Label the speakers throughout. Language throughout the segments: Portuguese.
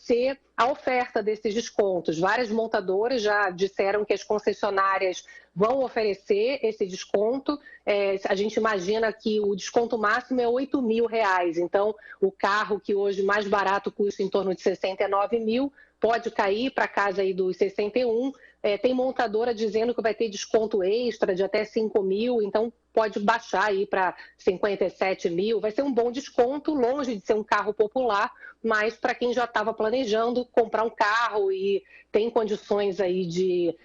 Speaker 1: ser a oferta desses descontos. Várias montadoras já disseram que as concessionárias vão oferecer esse desconto. A gente imagina que o desconto máximo é R$8 mil. Então, o carro que hoje mais barato custa em torno de 69 mil, pode cair para a casa aí dos 61. Tem montadora dizendo que vai ter desconto extra de até 5 mil, então pode baixar aí para 57 mil. Vai ser um bom desconto, longe de ser um carro popular, mas para quem já estava planejando comprar um carro e tem condições aí de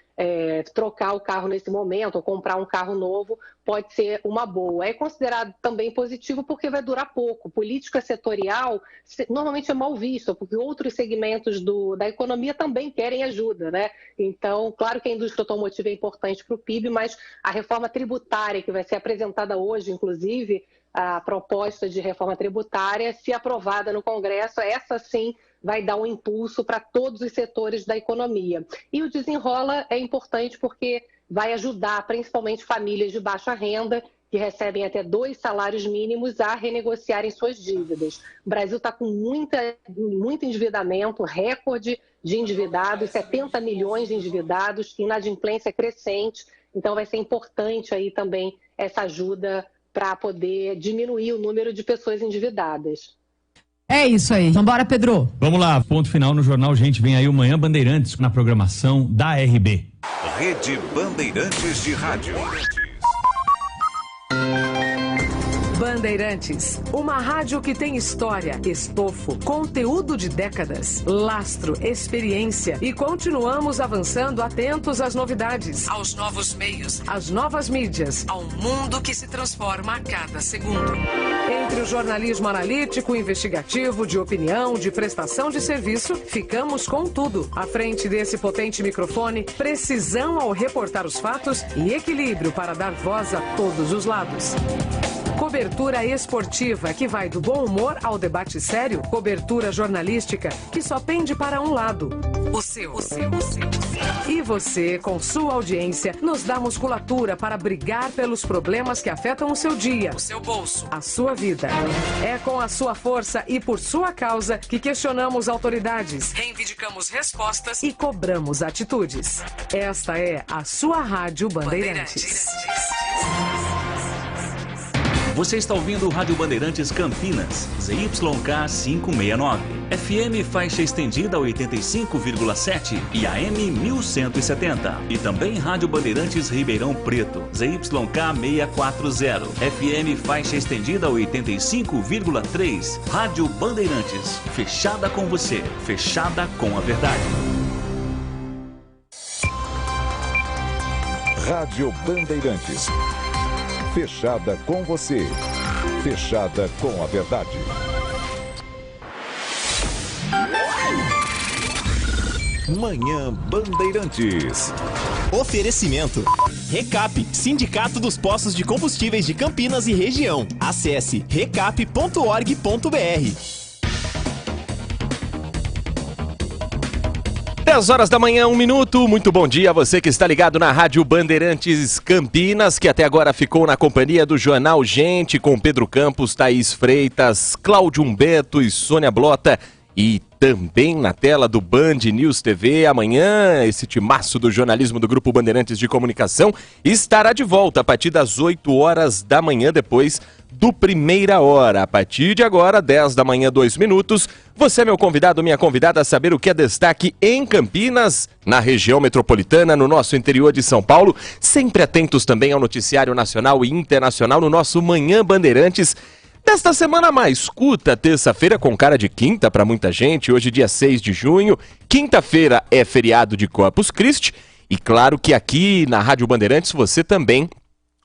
Speaker 1: trocar o carro nesse momento ou comprar um carro novo, pode ser uma boa. É considerado também positivo porque vai durar pouco. Política setorial normalmente é mal vista, porque outros segmentos da economia também querem ajuda, né? Então, claro que a indústria automotiva é importante para o PIB, mas a reforma tributária que vai ser apresentada hoje, inclusive, a proposta de reforma tributária, se aprovada no Congresso, essa sim vai dar um impulso para todos os setores da economia. E o desenrola é importante porque vai ajudar principalmente famílias de baixa renda, que recebem até 2 salários mínimos, a renegociarem suas dívidas. O Brasil está com muito endividamento, recorde de endividados, 70 milhões de endividados, inadimplência crescente. Então vai ser importante aí também essa ajuda para poder diminuir o número de pessoas endividadas.
Speaker 2: É isso aí. Vambora, Pedro.
Speaker 3: Vamos lá, ponto final no jornal. Gente, vem aí o Manhã Bandeirantes na programação da RB.
Speaker 4: Rede Bandeirantes de Rádio.
Speaker 5: Bandeirantes, uma rádio que tem história, estofo, conteúdo de décadas, lastro, experiência e continuamos avançando atentos às novidades, aos novos meios, às novas mídias, ao mundo que se transforma a cada segundo. Entre o jornalismo analítico, investigativo, de opinião, de prestação de serviço, ficamos com tudo. À frente desse potente microfone, precisão ao reportar os fatos e equilíbrio para dar voz a todos os lados. Cobertura esportiva que vai do bom humor ao debate sério. Cobertura jornalística que só pende para um lado. O seu. E você, com sua audiência, nos dá musculatura para brigar pelos problemas que afetam o seu dia, o seu bolso, a sua vida. É com a sua força e por sua causa que questionamos autoridades, reivindicamos respostas e cobramos atitudes. Esta é a sua Rádio Bandeirantes.
Speaker 4: Você está ouvindo o Rádio Bandeirantes Campinas, ZYK 569, FM faixa estendida 85,7 e AM 1170. E também Rádio Bandeirantes Ribeirão Preto, ZYK 640, FM faixa estendida 85,3. Rádio Bandeirantes, fechada com você, fechada com a verdade.
Speaker 6: Rádio Bandeirantes. Fechada com você. Fechada com a verdade. Manhã Bandeirantes.
Speaker 7: Oferecimento. Recap, Sindicato dos Postos de Combustíveis de Campinas e região. Acesse recap.org.br.
Speaker 8: 10 horas da manhã, 1 minuto. Muito bom dia a você que está ligado na Rádio Bandeirantes Campinas, que até agora ficou na companhia do Jornal Gente, com Pedro Campos, Thaís Freitas, Cláudio Humberto e Sônia Blota. E também na tela do Band News TV, amanhã, esse timaço do jornalismo do Grupo Bandeirantes de Comunicação estará de volta a partir das 8 horas da manhã, depois do Primeira Hora. A partir de agora, 10 da manhã, 2 minutos, você é meu convidado, minha convidada a saber o que é destaque em Campinas, na região metropolitana, no nosso interior de São Paulo, sempre atentos também ao noticiário nacional e internacional no nosso Manhã Bandeirantes. Desta semana mais curta, terça-feira com cara de quinta para muita gente, hoje dia 6 de junho, quinta-feira é feriado de Corpus Christi, e claro que aqui na Rádio Bandeirantes você também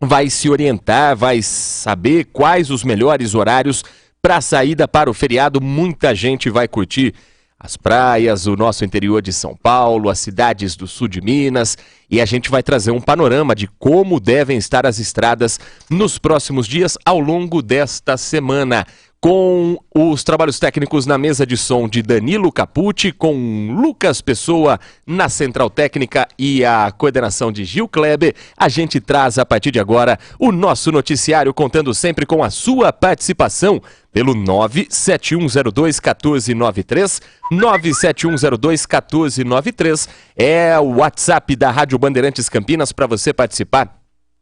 Speaker 8: vai se orientar, vai saber quais os melhores horários para a saída para o feriado. Muita gente vai curtir as praias, o nosso interior de São Paulo, as cidades do sul de Minas, e a gente vai trazer um panorama de como devem estar as estradas nos próximos dias ao longo desta semana. com os trabalhos técnicos na mesa de som de Danilo Capucci, com Lucas Pessoa na central técnica e a coordenação de Gil Kleber. A gente traz a partir de agora o nosso noticiário, contando sempre com a sua participação pelo 97102-1493, 97102-1493 é o WhatsApp da Rádio Bandeirantes Campinas para você participar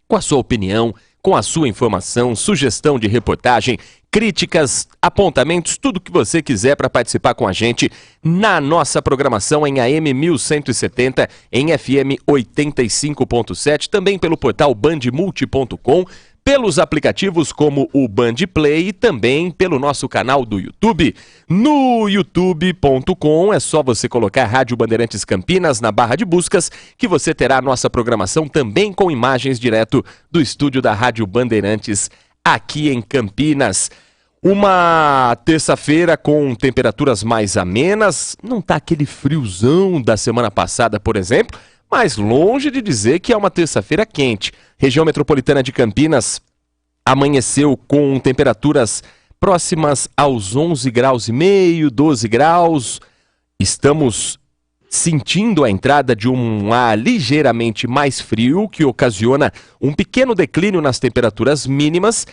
Speaker 8: com a sua opinião, com a sua informação, sugestão de reportagem, críticas, apontamentos, tudo que você quiser para participar com a gente na nossa programação em AM 1170, em FM 85.7, também pelo portal bandmulti.com, pelos aplicativos como o Band Play e também pelo nosso canal do YouTube. No youtube.com é só você colocar Rádio Bandeirantes Campinas na barra de buscas que você terá a nossa programação também com imagens direto do estúdio da Rádio Bandeirantes aqui em Campinas. Uma terça-feira com temperaturas mais amenas, não tá aquele friozão da semana passada, por exemplo, mas longe de dizer que é uma terça-feira quente. Região metropolitana de Campinas amanheceu com temperaturas próximas aos 11 graus e meio, 12 graus. Estamos sentindo a entrada de um ar ligeiramente mais frio, que ocasiona um pequeno declínio nas temperaturas mínimas,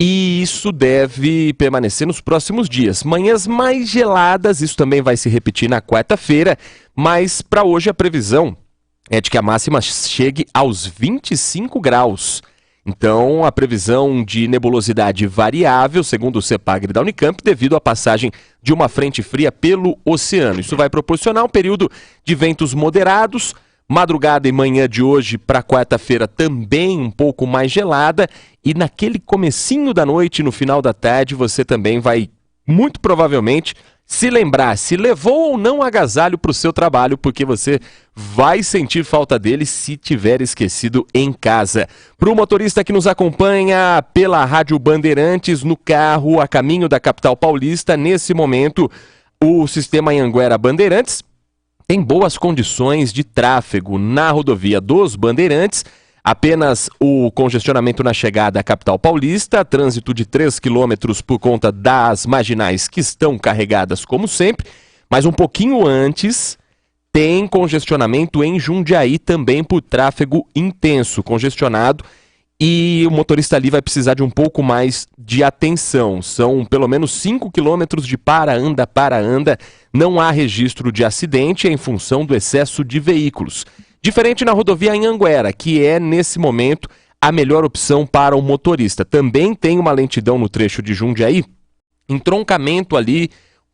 Speaker 8: e isso deve permanecer nos próximos dias. Manhãs mais geladas, isso também vai se repetir na quarta-feira, mas para hoje a previsão é de que a máxima chegue aos 25 graus. Então, a previsão de nebulosidade variável, segundo o CEPAGRE da Unicamp, devido à passagem de uma frente fria pelo oceano. Isso vai proporcionar um período de ventos moderados, madrugada e manhã de hoje para quarta-feira também um pouco mais gelada, e naquele comecinho da noite, no final da tarde, você também vai, muito provavelmente, se lembrar se levou ou não agasalho para o seu trabalho, porque você vai sentir falta dele se tiver esquecido em casa. Para o motorista que nos acompanha pela Rádio Bandeirantes no carro a caminho da capital paulista, nesse momento o sistema Anhanguera Bandeirantes tem boas condições de tráfego na rodovia dos Bandeirantes. Apenas o congestionamento na chegada à capital paulista, trânsito de 3 quilômetros por conta das marginais que estão carregadas como sempre, mas um pouquinho antes tem congestionamento em Jundiaí também por tráfego intenso, congestionado, e o motorista ali vai precisar de um pouco mais de atenção. São pelo menos 5 quilômetros de para-anda, não há registro de acidente em função do excesso de veículos. Diferente na rodovia Anhanguera, que é, nesse momento, a melhor opção para o motorista. Também tem uma lentidão no trecho de Jundiaí, entroncamento ali,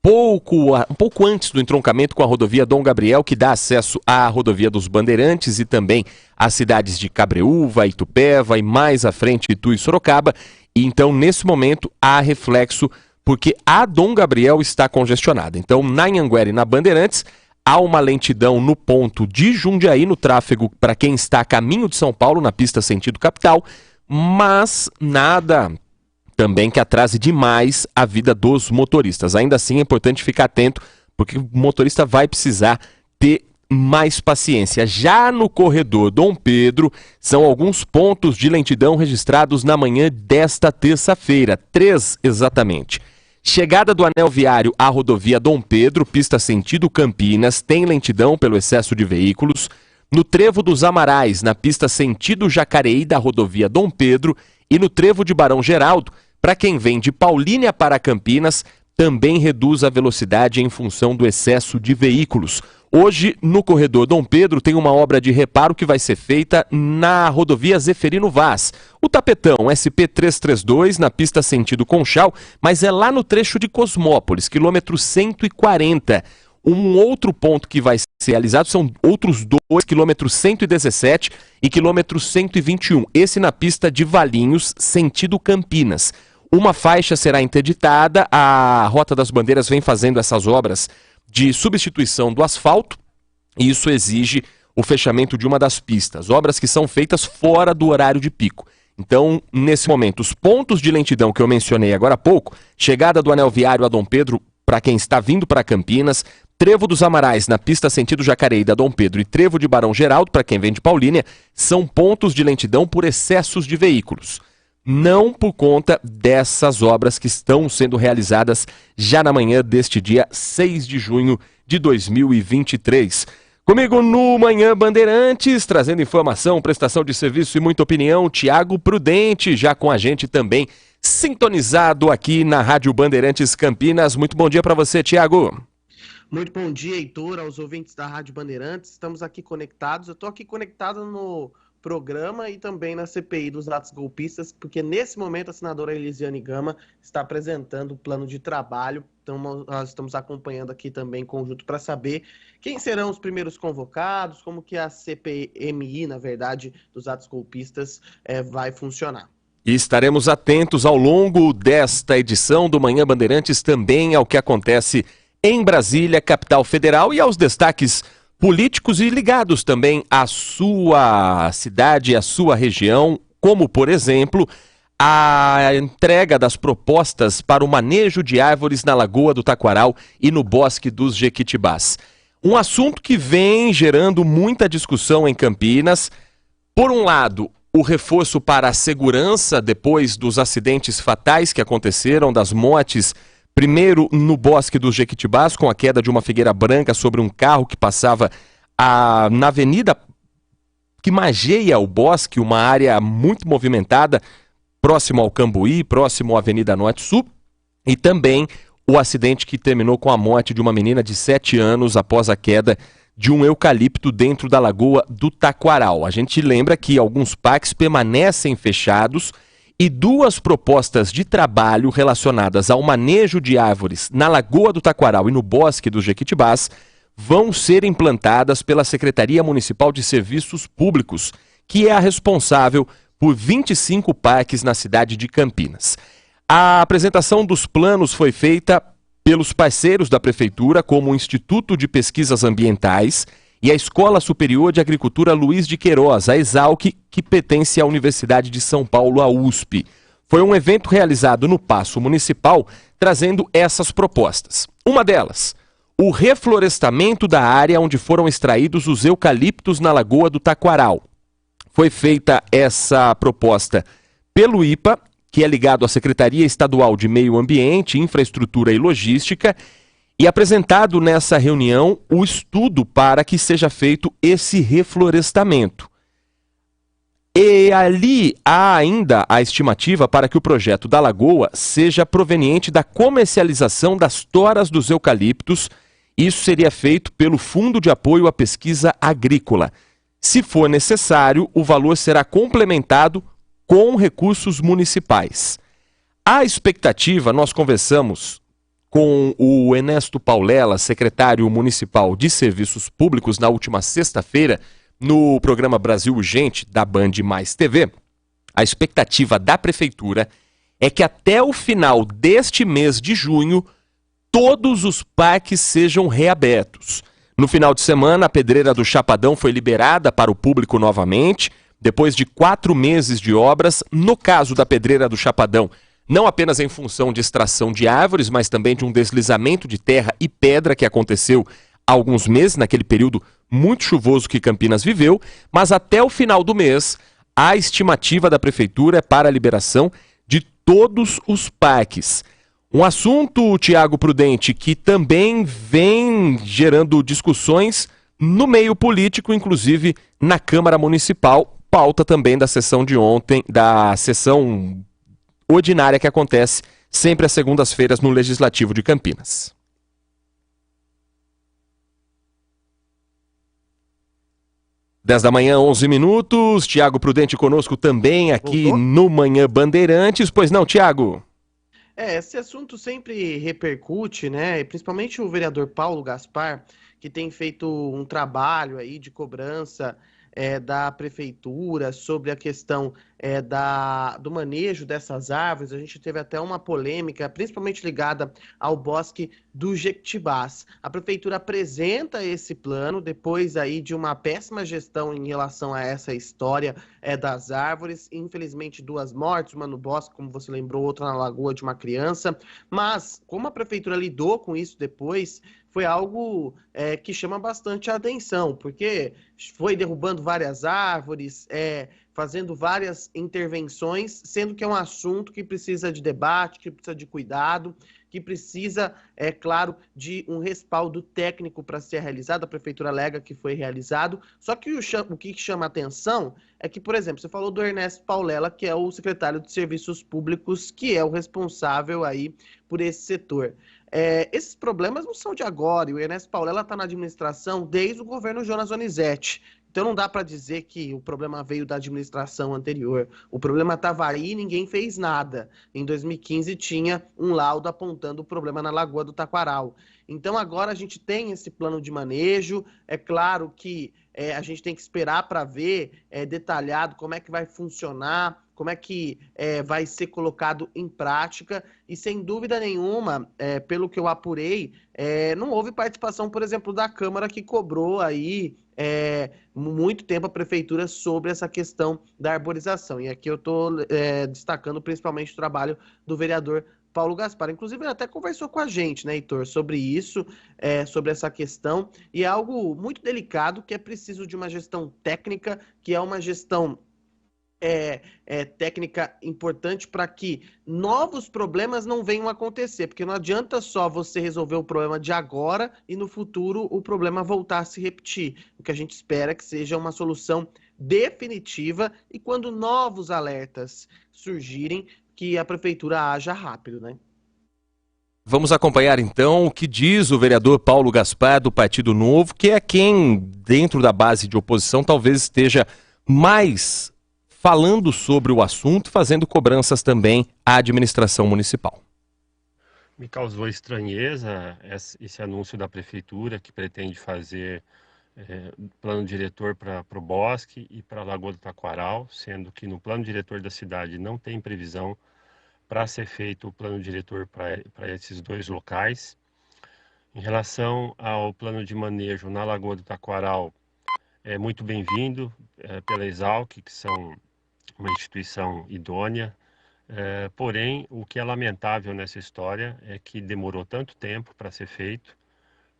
Speaker 8: um pouco antes do entroncamento com a rodovia Dom Gabriel, que dá acesso à rodovia dos Bandeirantes e também às cidades de Cabreúva, Itupeva e mais à frente Itu e Sorocaba. E então, nesse momento, há reflexo, porque a Dom Gabriel está congestionada. Então, na Anhanguera e na Bandeirantes, há uma lentidão no ponto de Jundiaí, no tráfego para quem está a caminho de São Paulo, na pista sentido capital, mas nada também que atrase demais a vida dos motoristas. Ainda assim é importante ficar atento, porque o motorista vai precisar ter mais paciência. Já no corredor Dom Pedro, são alguns pontos de lentidão registrados na manhã desta terça-feira, 3 exatamente. Chegada do anel viário à rodovia Dom Pedro, pista sentido Campinas, tem lentidão pelo excesso de veículos. No trevo dos Amarais, na pista sentido Jacareí da rodovia Dom Pedro, e no trevo de Barão Geraldo, para quem vem de Paulínia para Campinas, também reduz a velocidade em função do excesso de veículos. Hoje, no corredor Dom Pedro, tem uma obra de reparo que vai ser feita na rodovia Zeferino Vaz. O tapetão SP-332, na pista sentido Conchal, mas é lá no trecho de Cosmópolis, quilômetro 140. Um outro ponto que vai ser realizado são outros 2, quilômetro 117 e quilômetro 121. Esse na pista de Valinhos, sentido Campinas. Uma faixa será interditada, a Rota das Bandeiras vem fazendo essas obras de substituição do asfalto, e isso exige o fechamento de uma das pistas, obras que são feitas fora do horário de pico. Então, nesse momento, os pontos de lentidão que eu mencionei agora há pouco, chegada do anel viário a Dom Pedro, para quem está vindo para Campinas, trevo dos Amarais na pista sentido Jacareí da Dom Pedro e trevo de Barão Geraldo, para quem vem de Paulínia, são pontos de lentidão por excessos de veículos. não por conta dessas obras que estão sendo realizadas já na manhã deste dia 6 de junho de 2023. Comigo no Manhã Bandeirantes, trazendo informação, prestação de serviço e muita opinião, Tiago Prudente, já com a gente também, sintonizado aqui na Rádio Bandeirantes Campinas. Muito bom dia para você, Tiago.
Speaker 9: Muito bom dia, Heitor, aos ouvintes da Rádio Bandeirantes. Estamos aqui conectados. Eu estou aqui conectado no programa e também na CPI dos atos golpistas, porque nesse momento a senadora Elisiane Gama está apresentando o plano de trabalho. Então nós estamos acompanhando aqui também em conjunto para saber quem serão os primeiros convocados, como que a CPMI, na verdade, dos atos golpistas vai funcionar.
Speaker 8: E estaremos atentos ao longo desta edição do Manhã Bandeirantes também ao que acontece em Brasília, capital federal, e aos destaques políticos e ligados também à sua cidade, à sua região, como, por exemplo, a entrega das propostas para o manejo de árvores na Lagoa do Taquaral e no Bosque dos Jequitibás. Um assunto que vem gerando muita discussão em Campinas. Por um lado, o reforço para a segurança depois dos acidentes fatais que aconteceram, das mortes, primeiro no Bosque dos Jequitibás, com a queda de uma figueira branca sobre um carro que passava na avenida que margeia o bosque, uma área muito movimentada, próximo ao Cambuí, próximo à Avenida Norte-Sul, e também o acidente que terminou com a morte de uma menina de 7 anos após a queda de um eucalipto dentro da Lagoa do Taquaral. A gente lembra que alguns parques permanecem fechados e 2 propostas de trabalho relacionadas ao manejo de árvores na Lagoa do Taquaral e no Bosque dos Jequitibás vão ser implantadas pela Secretaria Municipal de Serviços Públicos, que é a responsável por 25 parques na cidade de Campinas. A apresentação dos planos foi feita pelos parceiros da Prefeitura, como o Instituto de Pesquisas Ambientais e a Escola Superior de Agricultura Luiz de Queiroz, a Exalc, que pertence à Universidade de São Paulo, a USP. Foi um evento realizado no Paço Municipal, trazendo essas propostas. Uma delas, o reflorestamento da área onde foram extraídos os eucaliptos na Lagoa do Taquaral. Foi feita essa proposta pelo IPA, que é ligado à Secretaria Estadual de Meio Ambiente, Infraestrutura e Logística, e apresentado nessa reunião o estudo para que seja feito esse reflorestamento. E ali há ainda a estimativa para que o projeto da Lagoa seja proveniente da comercialização das toras dos eucaliptos. Isso seria feito pelo Fundo de Apoio à Pesquisa Agrícola. Se for necessário, o valor será complementado com recursos municipais. A expectativa, nós conversamos com o Ernesto Paulela, secretário municipal de Serviços Públicos, na última sexta-feira, no programa Brasil Urgente, da Band Mais TV. A expectativa da Prefeitura é que até o final deste mês de junho, todos os parques sejam reabertos. No final de semana, a Pedreira do Chapadão foi liberada para o público novamente, depois de 4 meses de obras. No caso da Pedreira do Chapadão, não apenas em função de extração de árvores, mas também de um deslizamento de terra e pedra que aconteceu há alguns meses, naquele período muito chuvoso que Campinas viveu, mas até o final do mês, a estimativa da Prefeitura é para a liberação de todos os parques. Um assunto, Tiago Prudente, que também vem gerando discussões no meio político, inclusive na Câmara Municipal, pauta também da sessão de ontem, da sessão ordinária que acontece sempre às segundas-feiras no Legislativo de Campinas. 10 da manhã, 11 minutos. Tiago Prudente conosco também aqui no Manhã Bandeirantes. Pois não, Tiago?
Speaker 9: Esse assunto sempre repercute, né? Principalmente o vereador Paulo Gaspar, que tem feito um trabalho aí de cobrança da prefeitura sobre a questão do manejo dessas árvores. A gente teve até uma polêmica, principalmente ligada ao Bosque do Jequitibás. A prefeitura apresenta esse plano depois aí de uma péssima gestão em relação a essa história das árvores. Infelizmente, 2 mortes, uma no bosque, como você lembrou, outra na lagoa de uma criança. Mas, como a prefeitura lidou com isso depois, foi algo que chama bastante a atenção, porque foi derrubando várias árvores, fazendo várias intervenções, sendo que é um assunto que precisa de debate, que precisa de cuidado, que precisa, claro, de um respaldo técnico para ser realizado. A Prefeitura alega que foi realizado, só que o que chama atenção é que, por exemplo, você falou do Ernesto Paulela, que é o secretário de Serviços Públicos, que é o responsável aí por esse setor. Esses problemas não são de agora, e o Ernesto Paulela está na administração desde o governo Jonas Donizete. Então não dá para dizer que o problema veio da administração anterior. O problema estava aí e ninguém fez nada. Em 2015 tinha um laudo apontando o problema na Lagoa do Taquaral. Então agora a gente tem esse plano de manejo. É claro que a gente tem que esperar para ver detalhado como é que vai funcionar, como é que vai ser colocado em prática. E sem dúvida nenhuma, pelo que eu apurei, não houve participação, por exemplo, da Câmara, que cobrou aí muito tempo a Prefeitura sobre essa questão da arborização. E aqui eu estou destacando principalmente o trabalho do vereador Paulo Gaspar. Inclusive, ele até conversou com a gente, né, Heitor, sobre isso, sobre essa questão. E é algo muito delicado, que é preciso de uma gestão técnica, que é uma gestão técnica importante para que novos problemas não venham a acontecer, porque não adianta só você resolver o problema de agora e no futuro o problema voltar a se repetir. O que a gente espera é que seja uma solução definitiva e quando novos alertas surgirem, que a Prefeitura haja rápido, né?
Speaker 8: Vamos acompanhar então o que diz o vereador Paulo Gaspar do Partido Novo, que é quem, dentro da base de oposição, talvez esteja mais falando sobre o assunto, fazendo cobranças também à administração municipal.
Speaker 10: Me causou estranheza esse anúncio da Prefeitura, que pretende fazer plano diretor para o Bosque e para a Lagoa do Taquaral, sendo que no plano diretor da cidade não tem previsão para ser feito o plano diretor para esses dois locais. Em relação ao plano de manejo na Lagoa do Taquaral, é muito bem-vindo pela Exalc, que são uma instituição idônea, porém o que é lamentável nessa história é que demorou tanto tempo para ser feito,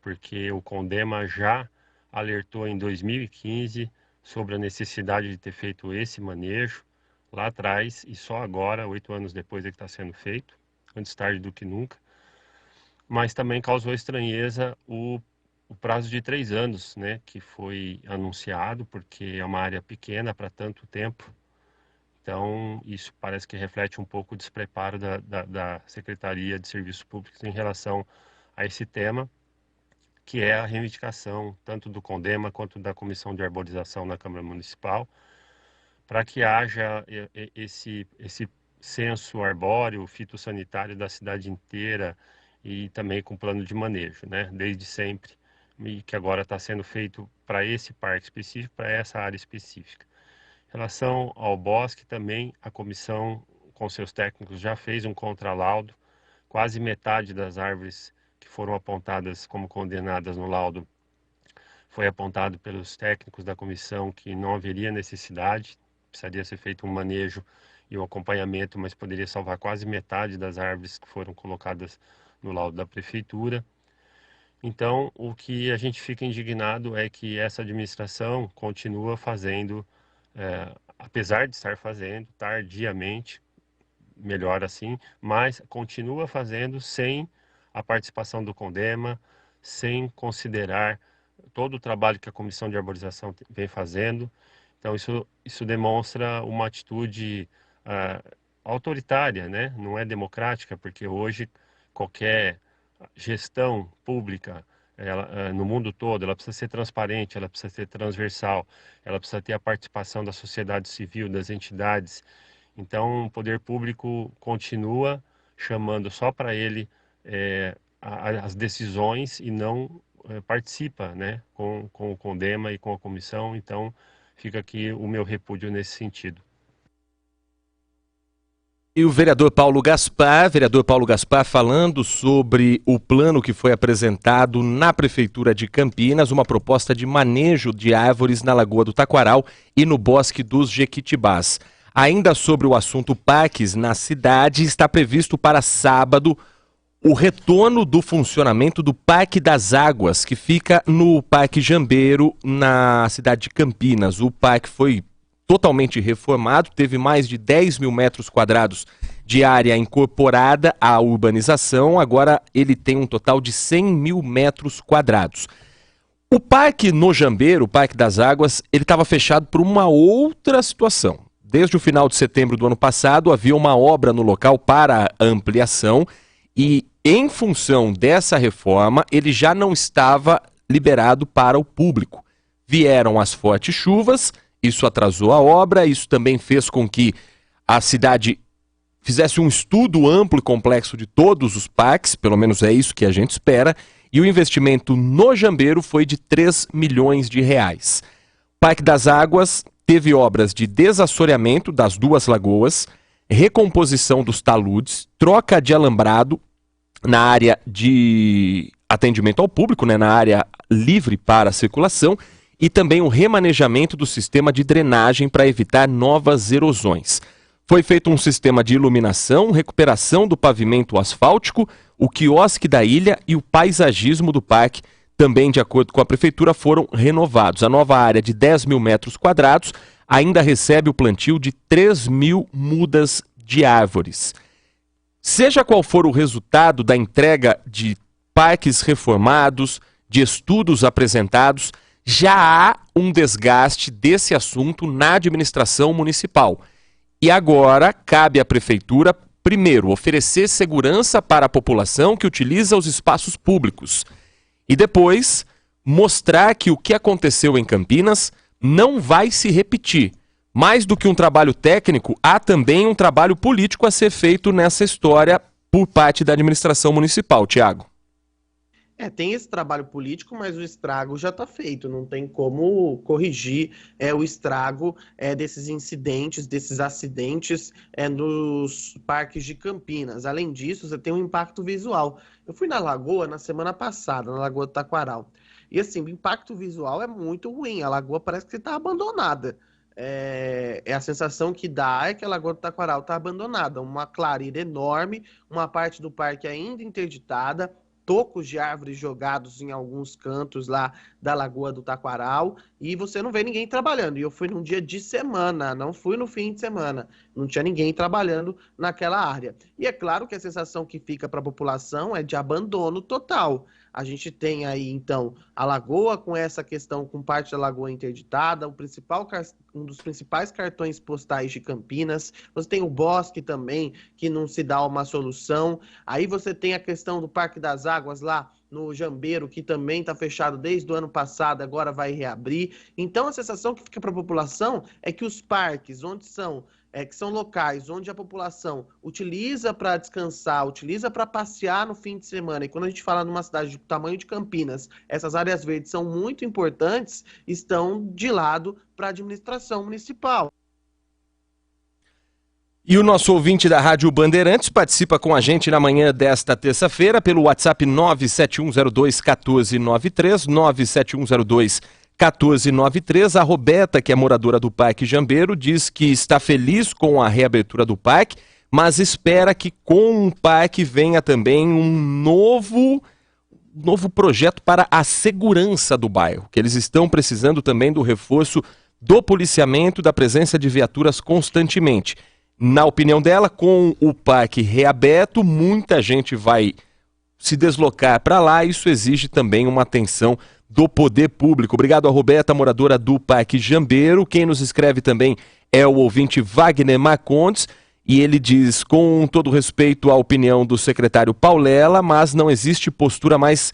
Speaker 10: porque o CONDEMA já alertou em 2015 sobre a necessidade de ter feito esse manejo lá atrás, e só agora, 8 anos depois, é que está sendo feito, antes tarde do que nunca. Mas também causou estranheza o prazo de 3 anos, né, que foi anunciado, porque é uma área pequena para tanto tempo. Então, isso parece que reflete um pouco o despreparo da Secretaria de Serviços Públicos em relação a esse tema, que é a reivindicação tanto do CONDEMA quanto da Comissão de Arborização na Câmara Municipal, para que haja esse censo arbóreo, fitossanitário da cidade inteira e também com plano de manejo, né, desde sempre, e que agora está sendo feito para esse parque específico, para essa área específica. Em relação ao bosque, também a comissão, com seus técnicos, já fez um contralaudo. Quase metade das árvores que foram apontadas como condenadas no laudo foi apontado pelos técnicos da comissão que não haveria necessidade, precisaria ser feito um manejo e um acompanhamento, mas poderia salvar quase metade das árvores que foram colocadas no laudo da Prefeitura. Então, o que a gente fica indignado é que essa administração continua fazendo, apesar de estar fazendo tardiamente, melhor assim, mas continua fazendo sem a participação do CONDEMA, sem considerar todo o trabalho que a Comissão de Arborização vem fazendo. Então isso demonstra uma atitude autoritária, né? Não é democrática, porque hoje qualquer gestão pública no mundo todo, ela precisa ser transparente, ela precisa ser transversal, ela precisa ter a participação da sociedade civil, das entidades. Então o poder público continua chamando só para ele as decisões e não participa, né, com o CONDEMA e com a comissão. Então fica aqui o meu repúdio nesse sentido.
Speaker 8: E o vereador Paulo Gaspar falando sobre o plano que foi apresentado na Prefeitura de Campinas, uma proposta de manejo de árvores na Lagoa do Taquaral e no Bosque dos Jequitibás. Ainda sobre o assunto parques na cidade, está previsto para sábado o retorno do funcionamento do Parque das Águas, que fica no Parque Jambeiro, na cidade de Campinas. O parque foi totalmente reformado, teve mais de 10 mil metros quadrados de área incorporada à urbanização, agora ele tem um total de 100 mil metros quadrados. O parque no Jambeiro, o Parque das Águas, ele estava fechado por uma outra situação. Desde o final de setembro do ano passado, havia uma obra no local para ampliação e, em função dessa reforma, ele já não estava liberado para o público. Vieram as fortes chuvas, isso atrasou a obra, isso também fez com que a cidade fizesse um estudo amplo e complexo de todos os parques, pelo menos é isso que a gente espera, e o investimento no Jambeiro foi de 3 milhões de reais. O Parque das Águas teve obras de desassoreamento das duas lagoas, recomposição dos taludes, troca de alambrado na área de atendimento ao público, né, na área livre para a circulação, e também o remanejamento do sistema de drenagem para evitar novas erosões. Foi feito um sistema de iluminação, recuperação do pavimento asfáltico, o quiosque da ilha e o paisagismo do parque, também de acordo com a prefeitura, foram renovados. A nova área de 10 mil metros quadrados ainda recebe o plantio de 3 mil mudas de árvores. Seja qual for o resultado da entrega de parques reformados, de estudos apresentados, já há um desgaste desse assunto na administração municipal. E agora cabe à prefeitura, primeiro, oferecer segurança para a população que utiliza os espaços públicos. E depois, mostrar que o que aconteceu em Campinas não vai se repetir. Mais do que um trabalho técnico, há também um trabalho político a ser feito nessa história por parte da administração municipal. Tiago.
Speaker 9: Tem esse trabalho político, mas o estrago já está feito, não tem como corrigir o estrago desses incidentes, desses acidentes nos parques de Campinas. Além disso, você tem um impacto visual. Eu fui na Lagoa na semana passada, na Lagoa do Taquaral, e assim, o impacto visual é muito ruim, a Lagoa parece que está abandonada. A sensação que dá é que a Lagoa do Taquaral está abandonada, uma clareira enorme, uma parte do parque ainda interditada, tocos de árvores jogados em alguns cantos lá da Lagoa do Taquaral, e você não vê ninguém trabalhando. E eu fui num dia de semana, não fui no fim de semana, não tinha ninguém trabalhando naquela área. E é claro que a sensação que fica para a população é de abandono total. A gente tem aí, então, a Lagoa com essa questão, com parte da Lagoa interditada, um dos principais cartões postais de Campinas. Você tem o Bosque também, que não se dá uma solução. Aí você tem a questão do Parque das Águas lá no Jambeiro, que também está fechado desde o ano passado, agora vai reabrir. Então, a sensação que fica para a população é que os parques, que são locais onde a população utiliza para descansar, utiliza para passear no fim de semana, e quando a gente fala numa cidade do tamanho de Campinas, essas áreas verdes são muito importantes, estão de lado para a administração municipal.
Speaker 8: E o nosso ouvinte da Rádio Bandeirantes participa com a gente na manhã desta terça-feira pelo WhatsApp 97102-1493, 97102-1493. A Roberta, que é moradora do Parque Jambeiro, diz que está feliz com a reabertura do parque, mas espera que com o parque venha também um novo projeto para a segurança do bairro, que eles estão precisando também do reforço do policiamento, da presença de viaturas constantemente. Na opinião dela, com o parque reaberto, muita gente vai se deslocar para lá, isso exige também uma atenção do poder público. Obrigado a Roberta, moradora do Parque Jambeiro. Quem nos escreve também é o ouvinte Wagner Marcondes, e ele diz, com todo respeito à opinião do secretário Paulela, mas não existe postura mais,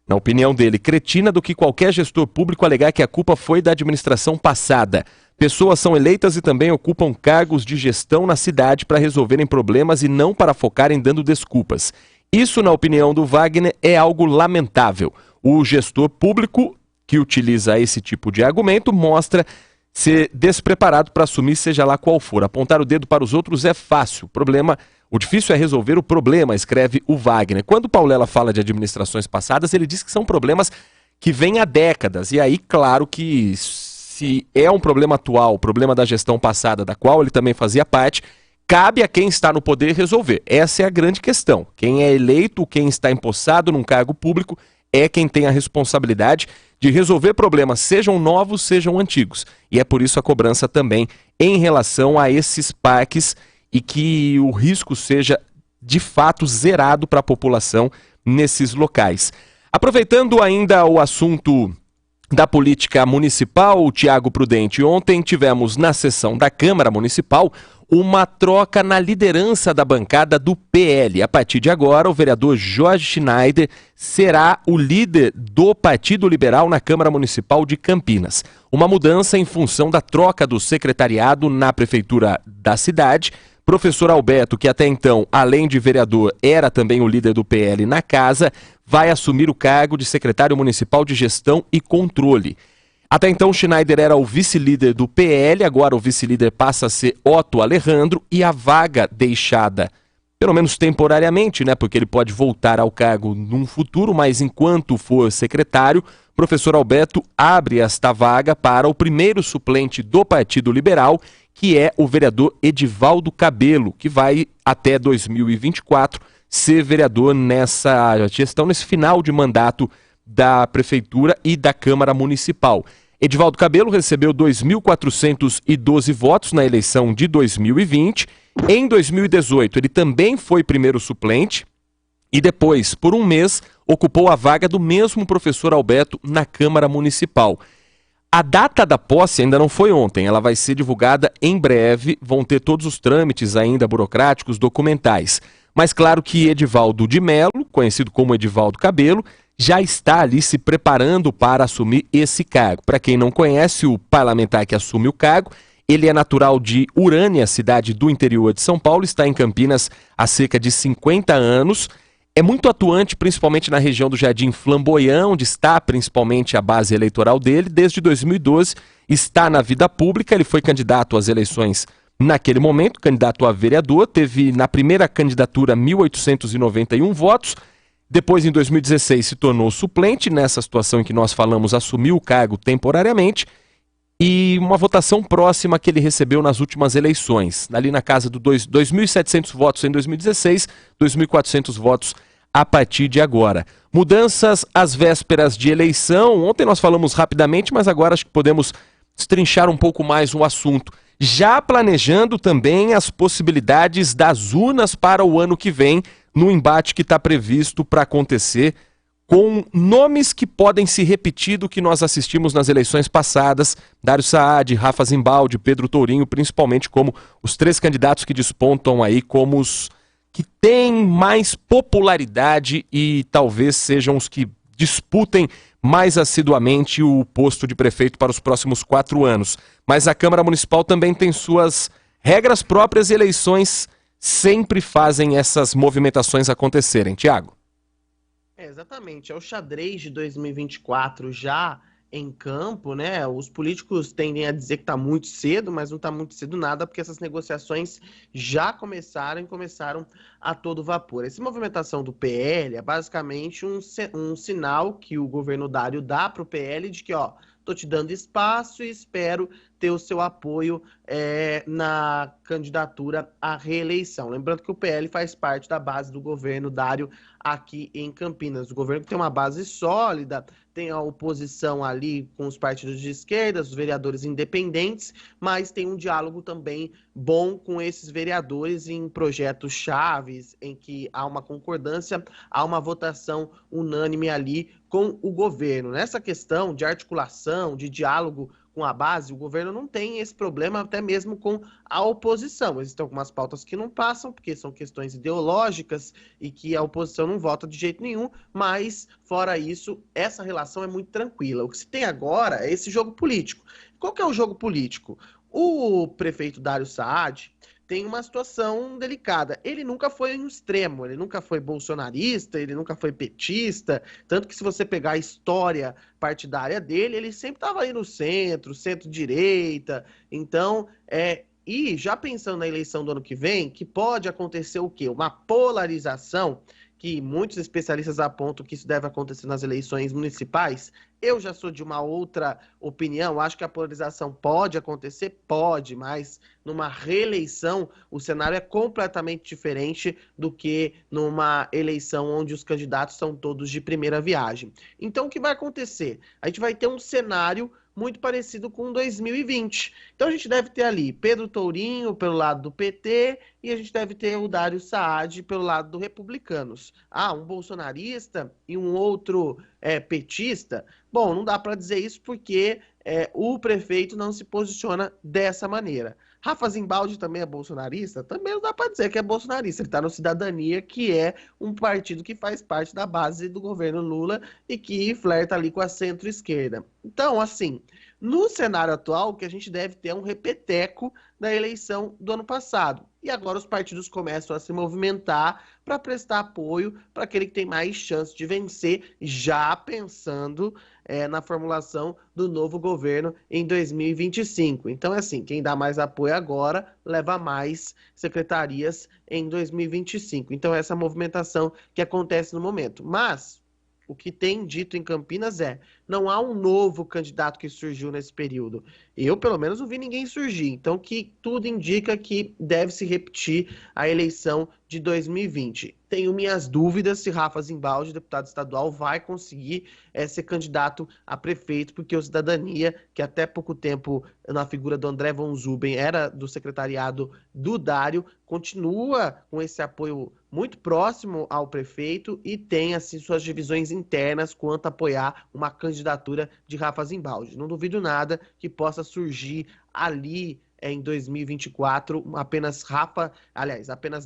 Speaker 8: na opinião dele, cretina do que qualquer gestor público alegar que a culpa foi da administração passada. Pessoas são eleitas e também ocupam cargos de gestão na cidade para resolverem problemas e não para focarem dando desculpas. Isso, na opinião do Wagner, é algo lamentável. O gestor público que utiliza esse tipo de argumento mostra ser despreparado para assumir seja lá qual for. Apontar o dedo para os outros é fácil. O difícil é resolver o problema, escreve o Wagner. Quando o Paulela fala de administrações passadas, ele diz que são problemas que vêm há décadas. E aí, claro que se é um problema atual, problema da gestão passada, da qual ele também fazia parte, Cabe a quem está no poder resolver. Essa é a grande questão. Quem é eleito, quem está empossado num cargo público, é quem tem a responsabilidade de resolver problemas, sejam novos, sejam antigos. E é por isso a cobrança também em relação a esses parques e que o risco seja, de fato, zerado para a população nesses locais. Aproveitando ainda o assunto da política municipal, Tiago Prudente, ontem tivemos na sessão da Câmara Municipal uma troca na liderança da bancada do PL. A partir de agora, o vereador Jorge Schneider será o líder do Partido Liberal na Câmara Municipal de Campinas. Uma mudança em função da troca do secretariado na prefeitura da cidade. Professor Alberto, que até então, além de vereador, era também o líder do PL na casa, vai assumir o cargo de secretário municipal de gestão e controle. Até então, Schneider era o vice-líder do PL, agora o vice-líder passa a ser Otto Alejandro e a vaga deixada, pelo menos temporariamente, né, porque ele pode voltar ao cargo num futuro, mas enquanto for secretário, professor Alberto abre esta vaga para o primeiro suplente do Partido Liberal, que é o vereador Edivaldo Cabelo, que vai até 2024 ser vereador nessa gestão, nesse final de mandato da Prefeitura e da Câmara Municipal. Edivaldo Cabelo recebeu 2.412 votos na eleição de 2020. Em 2018, ele também foi primeiro suplente e depois, por um mês, ocupou a vaga do mesmo professor Alberto na Câmara Municipal. A data da posse ainda não foi ontem, ela vai ser divulgada em breve, vão ter todos os trâmites ainda burocráticos, documentais. Mas claro que Edivaldo de Melo, conhecido como Edivaldo Cabelo, já está ali se preparando para assumir esse cargo. Para quem não conhece, o parlamentar que assume o cargo, ele é natural de Urânia, cidade do interior de São Paulo, está em Campinas há cerca de 50 anos, é muito atuante principalmente na região do Jardim Flamboyant, onde está principalmente a base eleitoral dele. Desde 2012 está na vida pública, ele foi candidato às eleições naquele momento, candidato a vereador, teve na primeira candidatura 1.891 votos, depois em 2016 se tornou suplente, nessa situação em que nós falamos assumiu o cargo temporariamente, e uma votação próxima que ele recebeu nas últimas eleições, ali na casa de 2.700 votos em 2016, 2.400 votos a partir de agora. Mudanças às vésperas de eleição, ontem nós falamos rapidamente, mas agora acho que podemos destrinchar um pouco mais o assunto. Já planejando também as possibilidades das urnas para o ano que vem, no embate que está previsto para acontecer, com nomes que podem se repetir do que nós assistimos nas eleições passadas, Dário Saad, Rafa Zimbaldi, Pedro Tourinho, principalmente como os três candidatos que despontam aí como os que têm mais popularidade e talvez sejam os que disputem mais assiduamente o posto de prefeito para os próximos 4 anos. Mas a Câmara Municipal também tem suas regras próprias e eleições sempre fazem essas movimentações acontecerem. Tiago?
Speaker 9: Exatamente, é o xadrez de 2024 já em campo, né? Os políticos tendem a dizer que está muito cedo, mas não está muito cedo nada, porque essas negociações já começaram e começaram a todo vapor. Essa movimentação do PL é basicamente um sinal que o governo Dário dá para o PL de que, ó, tô te dando espaço e espero ter o seu apoio na candidatura à reeleição. Lembrando que o PL faz parte da base do governo Dário aqui em Campinas. O governo tem uma base sólida, tem a oposição ali com os partidos de esquerda, os vereadores independentes, mas tem um diálogo também bom com esses vereadores em projetos chaves, em que há uma concordância, há uma votação unânime ali com o governo. Nessa questão de articulação, de diálogo com a base, o governo não tem esse problema até mesmo com a oposição. Existem algumas pautas que não passam, porque são questões ideológicas e que a oposição não vota de jeito nenhum, mas, fora isso, essa relação é muito tranquila. O que se tem agora é esse jogo político. Qual que é o jogo político? O prefeito Dário Saad tem uma situação delicada. Ele nunca foi um extremo, ele nunca foi bolsonarista, ele nunca foi petista, tanto que se você pegar a história partidária dele, ele sempre estava aí no centro, centro-direita. Então, e já pensando na eleição do ano que vem, que pode acontecer o quê? Uma polarização que muitos especialistas apontam que isso deve acontecer nas eleições municipais. Eu já sou de uma outra opinião, acho que a polarização pode acontecer, pode, mas numa reeleição o cenário é completamente diferente do que numa eleição onde os candidatos são todos de primeira viagem. Então o que vai acontecer? A gente vai ter um cenário muito parecido com 2020. Então a gente deve ter ali Pedro Tourinho pelo lado do PT e a gente deve ter o Dário Saad pelo lado do Republicanos. Um bolsonarista e um outro petista? Bom, não dá para dizer isso porque o prefeito não se posiciona dessa maneira. Rafa Zimbaldi também é bolsonarista? Também não dá para dizer que é bolsonarista. Ele está no Cidadania, que é um partido que faz parte da base do governo Lula e que flerta ali com a centro-esquerda. Então, assim, no cenário atual, o que a gente deve ter é um repeteco da eleição do ano passado. E agora os partidos começam a se movimentar para prestar apoio para aquele que tem mais chance de vencer, já pensando na formulação do novo governo em 2025. Então, é assim, quem dá mais apoio agora leva mais secretarias em 2025. Então, essa movimentação que acontece no momento. Mas o que tem dito em Campinas não há um novo candidato que surgiu nesse período. Eu, pelo menos, não vi ninguém surgir. Então, que tudo indica que deve se repetir a eleição de 2020. Tenho minhas dúvidas se Rafa Zimbaldi, deputado estadual, vai conseguir ser candidato a prefeito, porque o Cidadania, que até pouco tempo, na figura do André von Zuben, era do secretariado do Dário, continua com esse apoio muito próximo ao prefeito e tem, assim, suas divisões internas quanto a apoiar uma candidatura de Rafa Zimbaldi. Não duvido nada que possa surgir ali em 2024 apenas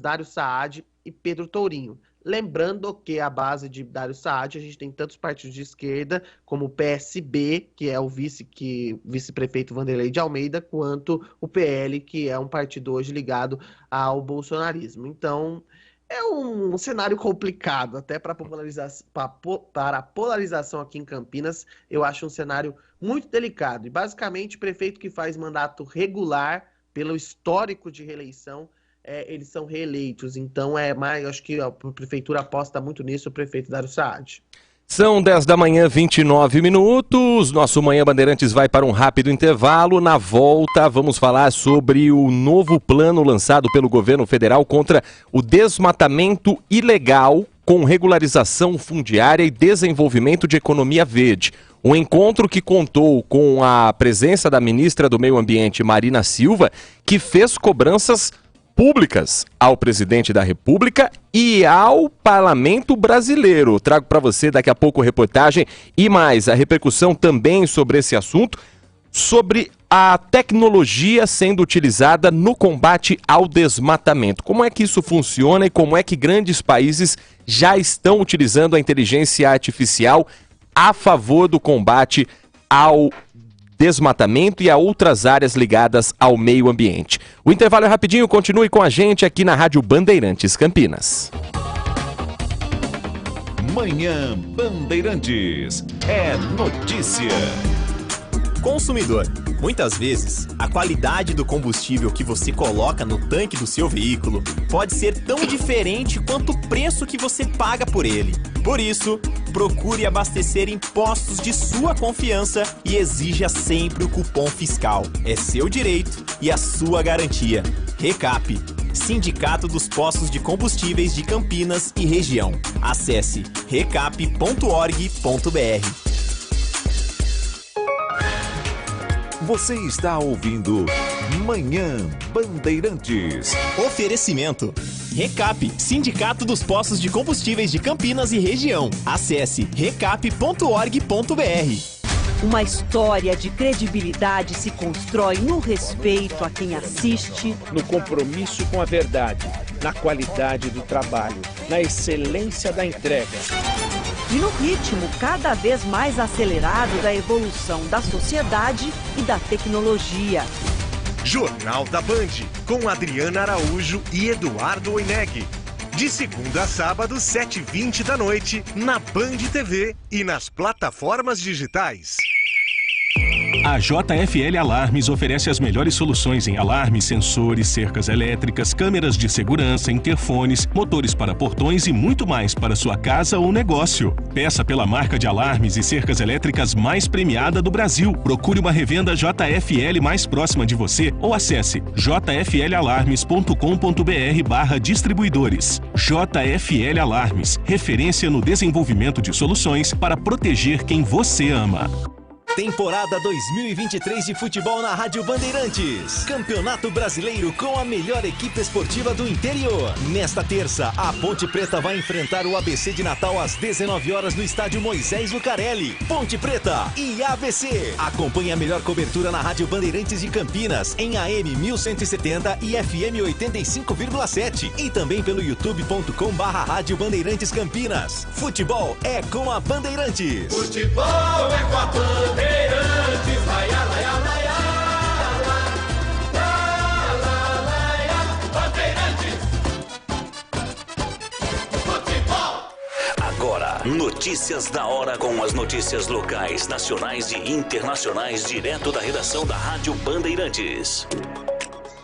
Speaker 9: Dário Saad e Pedro Tourinho. Lembrando que a base de Dário Saad, a gente tem tantos partidos de esquerda, como o PSB, que é o vice-prefeito Vanderlei de Almeida, quanto o PL, que é um partido hoje ligado ao bolsonarismo. Então, é um cenário complicado, até para a polarização aqui em Campinas, eu acho um cenário muito delicado. E, basicamente, o prefeito que faz mandato regular, pelo histórico de reeleição, eles são reeleitos. Então, acho que a prefeitura aposta muito nisso, o prefeito Dário Saad.
Speaker 8: São 10 da manhã, 29 minutos. Nosso Manhã Bandeirantes vai para um rápido intervalo. Na volta, vamos falar sobre o novo plano lançado pelo governo federal contra o desmatamento ilegal com regularização fundiária e desenvolvimento de economia verde. Um encontro que contou com a presença da ministra do Meio Ambiente, Marina Silva, que fez cobranças públicas ao presidente da República e ao Parlamento Brasileiro. Trago para você daqui a pouco reportagem e mais a repercussão também sobre esse assunto, sobre a tecnologia sendo utilizada no combate ao desmatamento. Como é que isso funciona e como é que grandes países já estão utilizando a inteligência artificial a favor do combate ao desmatamento e a outras áreas ligadas ao meio ambiente. O intervalo é rapidinho, continue com a gente aqui na Rádio Bandeirantes Campinas.
Speaker 6: Manhã Bandeirantes é notícia.
Speaker 7: Consumidor, muitas vezes, a qualidade do combustível que você coloca no tanque do seu veículo pode ser tão diferente quanto o preço que você paga por ele. Por isso, procure abastecer em postos de sua confiança e exija sempre o cupom fiscal. É seu direito e a sua garantia. Recap, Sindicato dos Postos de Combustíveis de Campinas e Região. Acesse recap.org.br.
Speaker 6: Você está ouvindo Manhã Bandeirantes.
Speaker 7: Oferecimento. Recap, Sindicato dos Postos de Combustíveis de Campinas e Região. Acesse recap.org.br.
Speaker 11: Uma história de credibilidade se constrói no respeito a quem assiste,
Speaker 12: no compromisso com a verdade, na qualidade do trabalho, na excelência da entrega
Speaker 11: e no ritmo cada vez mais acelerado da evolução da sociedade e da tecnologia.
Speaker 13: Jornal da Band, com Adriana Araújo e Eduardo Oineg. De segunda a sábado, 7h20 da noite, na Band TV e nas plataformas digitais.
Speaker 14: A JFL Alarmes oferece as melhores soluções em alarmes, sensores, cercas elétricas, câmeras de segurança, interfones, motores para portões e muito mais para sua casa ou negócio. Peça pela marca de alarmes e cercas elétricas mais premiada do Brasil. Procure uma revenda JFL mais próxima de você ou acesse jflalarmes.com.br/distribuidores. JFL Alarmes, referência no desenvolvimento de soluções para proteger quem você ama.
Speaker 7: Temporada 2023 de futebol na Rádio Bandeirantes. Campeonato Brasileiro com a melhor equipe esportiva do interior. Nesta terça, a Ponte Preta vai enfrentar o ABC de Natal às 19 horas no estádio Moisés Lucarelli. Ponte Preta e ABC. Acompanhe a melhor cobertura na Rádio Bandeirantes de Campinas, em AM 1170 e FM 85,7. E também pelo youtube.com/Rádio Bandeirantes Campinas. Futebol é com a Bandeirantes.
Speaker 15: Futebol é com a Bandeirantes.
Speaker 4: Agora, notícias da hora com as notícias locais, nacionais e internacionais, direto da redação da Rádio Bandeirantes.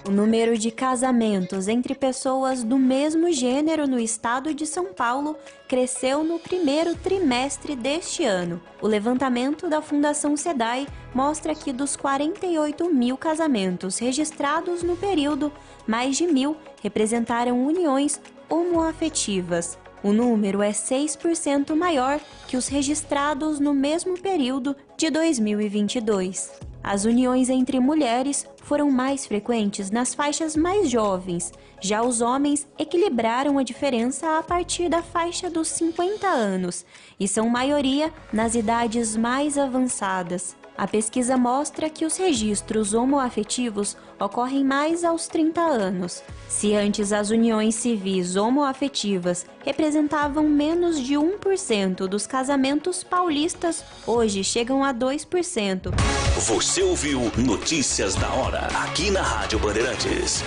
Speaker 16: O número de casamentos entre pessoas do mesmo gênero no estado de São Paulo cresceu no primeiro trimestre deste ano. O levantamento da Fundação SEDAI mostra que dos 48 mil casamentos registrados no período, mais de 1.000 representaram uniões homoafetivas. O número é 6% maior que os registrados no mesmo período de 2022. As uniões entre mulheres foram mais frequentes nas faixas mais jovens. Já os homens equilibraram a diferença a partir da faixa dos 50 anos e são maioria nas idades mais avançadas. A pesquisa mostra que os registros homoafetivos ocorrem mais aos 30 anos. Se antes as uniões civis homoafetivas representavam menos de 1% dos casamentos paulistas, hoje chegam a 2%.
Speaker 4: Você ouviu Notícias da Hora, aqui na Rádio Bandeirantes.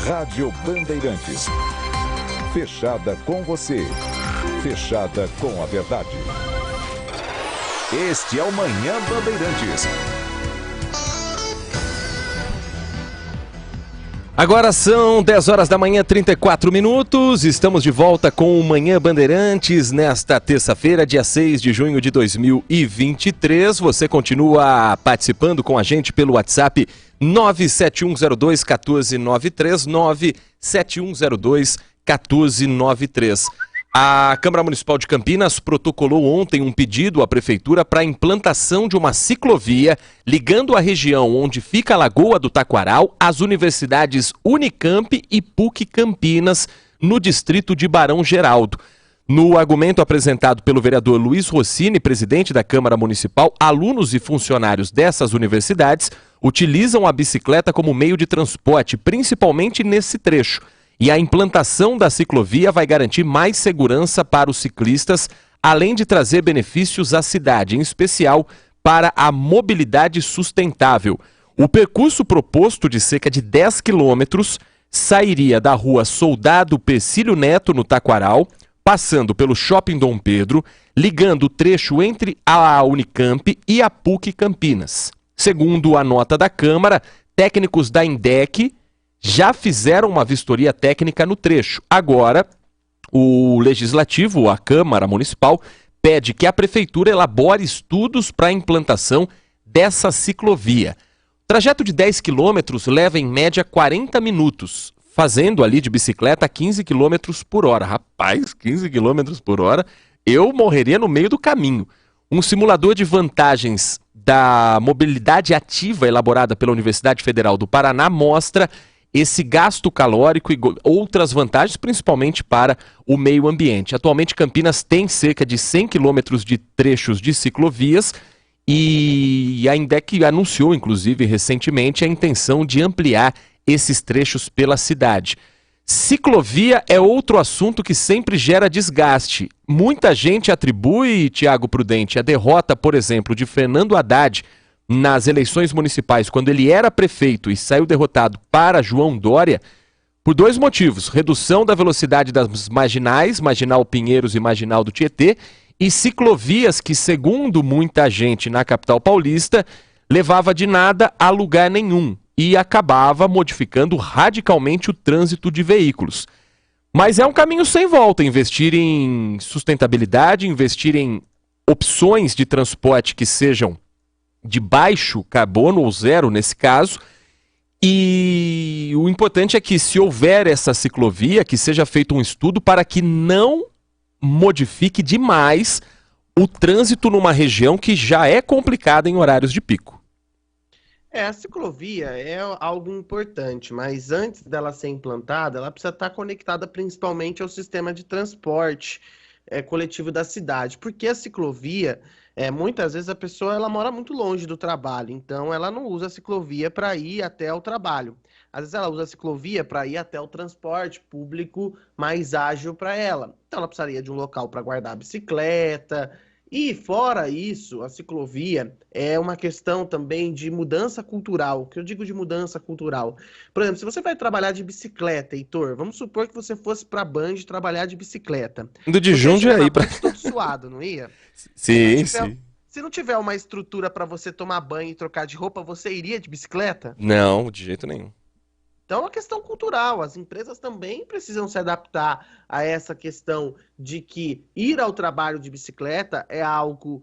Speaker 6: Rádio Bandeirantes. Fechada com você. Fechada com a verdade. Este é o Manhã Bandeirantes.
Speaker 8: Agora são 10 horas da manhã, 34 minutos. Estamos de volta com o Manhã Bandeirantes nesta terça-feira, dia 6 de junho de 2023. Você continua participando com a gente pelo WhatsApp 97102-1493, 97102-1493. A Câmara Municipal de Campinas protocolou ontem um pedido à Prefeitura para a implantação de uma ciclovia ligando a região onde fica a Lagoa do Taquaral às universidades Unicamp e PUC Campinas, no distrito de Barão Geraldo. No argumento apresentado pelo vereador Luiz Rossini, presidente da Câmara Municipal, alunos e funcionários dessas universidades utilizam a bicicleta como meio de transporte, principalmente nesse trecho. E a implantação da ciclovia vai garantir mais segurança para os ciclistas, além de trazer benefícios à cidade, em especial para a mobilidade sustentável. O percurso proposto de cerca de 10 quilômetros sairia da rua Soldado Pecílio Neto, no Taquaral, passando pelo Shopping Dom Pedro, ligando o trecho entre a Unicamp e a PUC Campinas. Segundo a nota da Câmara, técnicos da INDEC já fizeram uma vistoria técnica no trecho. Agora, o Legislativo, a Câmara Municipal, pede que a Prefeitura elabore estudos para a implantação dessa ciclovia. O trajeto de 10 quilômetros leva em média 40 minutos, fazendo ali de bicicleta 15 quilômetros por hora. Rapaz, 15 quilômetros por hora, eu morreria no meio do caminho. Um simulador de vantagens da mobilidade ativa elaborada pela Universidade Federal do Paraná mostra esse gasto calórico e outras vantagens, principalmente para o meio ambiente. Atualmente, Campinas tem cerca de 100 quilômetros de trechos de ciclovias e a INDEC anunciou, inclusive, recentemente, a intenção de ampliar esses trechos pela cidade. Ciclovia é outro assunto que sempre gera desgaste. Muita gente atribui, Tiago Prudente, a derrota, por exemplo, de Fernando Haddad nas eleições municipais, quando ele era prefeito e saiu derrotado para João Dória, por dois motivos: redução da velocidade das marginais, Marginal Pinheiros e Marginal do Tietê, e ciclovias que, segundo muita gente na capital paulista, levava de nada a lugar nenhum e acabava modificando radicalmente o trânsito de veículos. Mas é um caminho sem volta investir em sustentabilidade, investir em opções de transporte que sejam de baixo carbono ou zero nesse caso. E o importante é que, se houver essa ciclovia, que seja feito um estudo para que não modifique demais o trânsito numa região que já é complicada em horários de pico.
Speaker 9: A ciclovia é algo importante, mas antes dela ser implantada, ela precisa estar conectada principalmente ao sistema de transporte coletivo da cidade, porque a ciclovia, muitas vezes a pessoa ela mora muito longe do trabalho, então ela não usa a ciclovia para ir até o trabalho. Às vezes ela usa a ciclovia para ir até o transporte público mais ágil para ela. Então ela precisaria de um local para guardar a bicicleta. E fora isso, a ciclovia é uma questão também de mudança cultural. O que eu digo de mudança cultural? Por exemplo, se você vai trabalhar de bicicleta, Heitor, vamos supor que você fosse para a Band trabalhar de bicicleta.
Speaker 8: Indo de Jundiaí para...
Speaker 9: todo suado, não ia?
Speaker 8: Sim,
Speaker 9: Se não tiver uma estrutura para você tomar banho e trocar de roupa, você iria de bicicleta?
Speaker 8: Não, de jeito nenhum.
Speaker 9: Então é uma questão cultural, as empresas também precisam se adaptar a essa questão de que ir ao trabalho de bicicleta é algo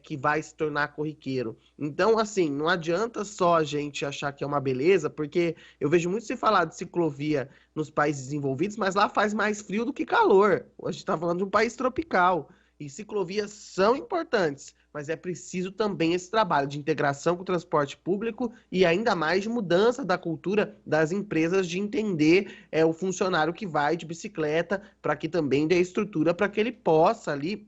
Speaker 9: que vai se tornar corriqueiro. Então, assim, não adianta só a gente achar que é uma beleza, porque eu vejo muito se falar de ciclovia nos países desenvolvidos, mas lá faz mais frio do que calor. A gente está falando de um país tropical. E ciclovias são importantes, mas é preciso também esse trabalho de integração com o transporte público e ainda mais de mudança da cultura das empresas de entender o funcionário que vai de bicicleta, para que também dê estrutura para que ele possa ali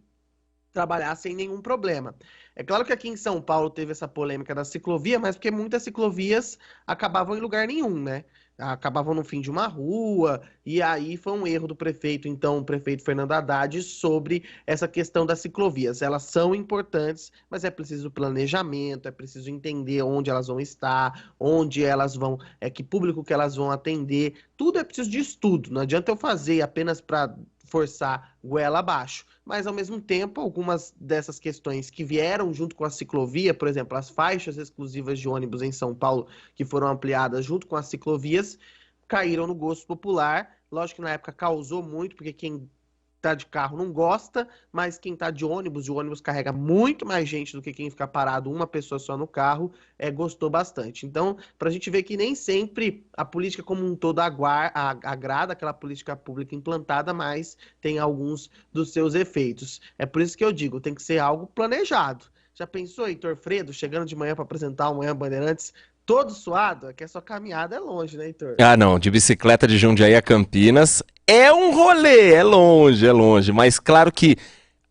Speaker 9: trabalhar sem nenhum problema. É claro que aqui em São Paulo teve essa polêmica da ciclovia, mas porque muitas ciclovias acabavam em lugar nenhum, né? Acabavam no fim de uma rua, e aí foi um erro do prefeito, então, o prefeito Fernando Haddad, sobre essa questão das ciclovias. Elas são importantes, mas é preciso planejamento, é preciso entender onde elas vão estar, onde elas vão, que público que elas vão atender, tudo é preciso de estudo, não adianta eu fazer apenas para forçar goela abaixo. Mas, ao mesmo tempo, algumas dessas questões que vieram junto com a ciclovia, por exemplo, as faixas exclusivas de ônibus em São Paulo, que foram ampliadas junto com as ciclovias, caíram no gosto popular. Lógico que na época causou muito, porque quem está de carro não gosta, mas quem está de ônibus, e o ônibus carrega muito mais gente do que quem fica parado, uma pessoa só no carro, gostou bastante. Então, para a gente ver que nem sempre a política como um todo agrada aquela política pública implantada, mas tem alguns dos seus efeitos. É por isso que eu digo, tem que ser algo planejado. Já pensou, Heitor Fredo, chegando de manhã para apresentar o Manhã Bandeirantes, todo suado? É que a sua caminhada é longe, né, Heitor?
Speaker 8: Ah, não, de bicicleta de Jundiaí a Campinas é um rolê, é longe, mas claro que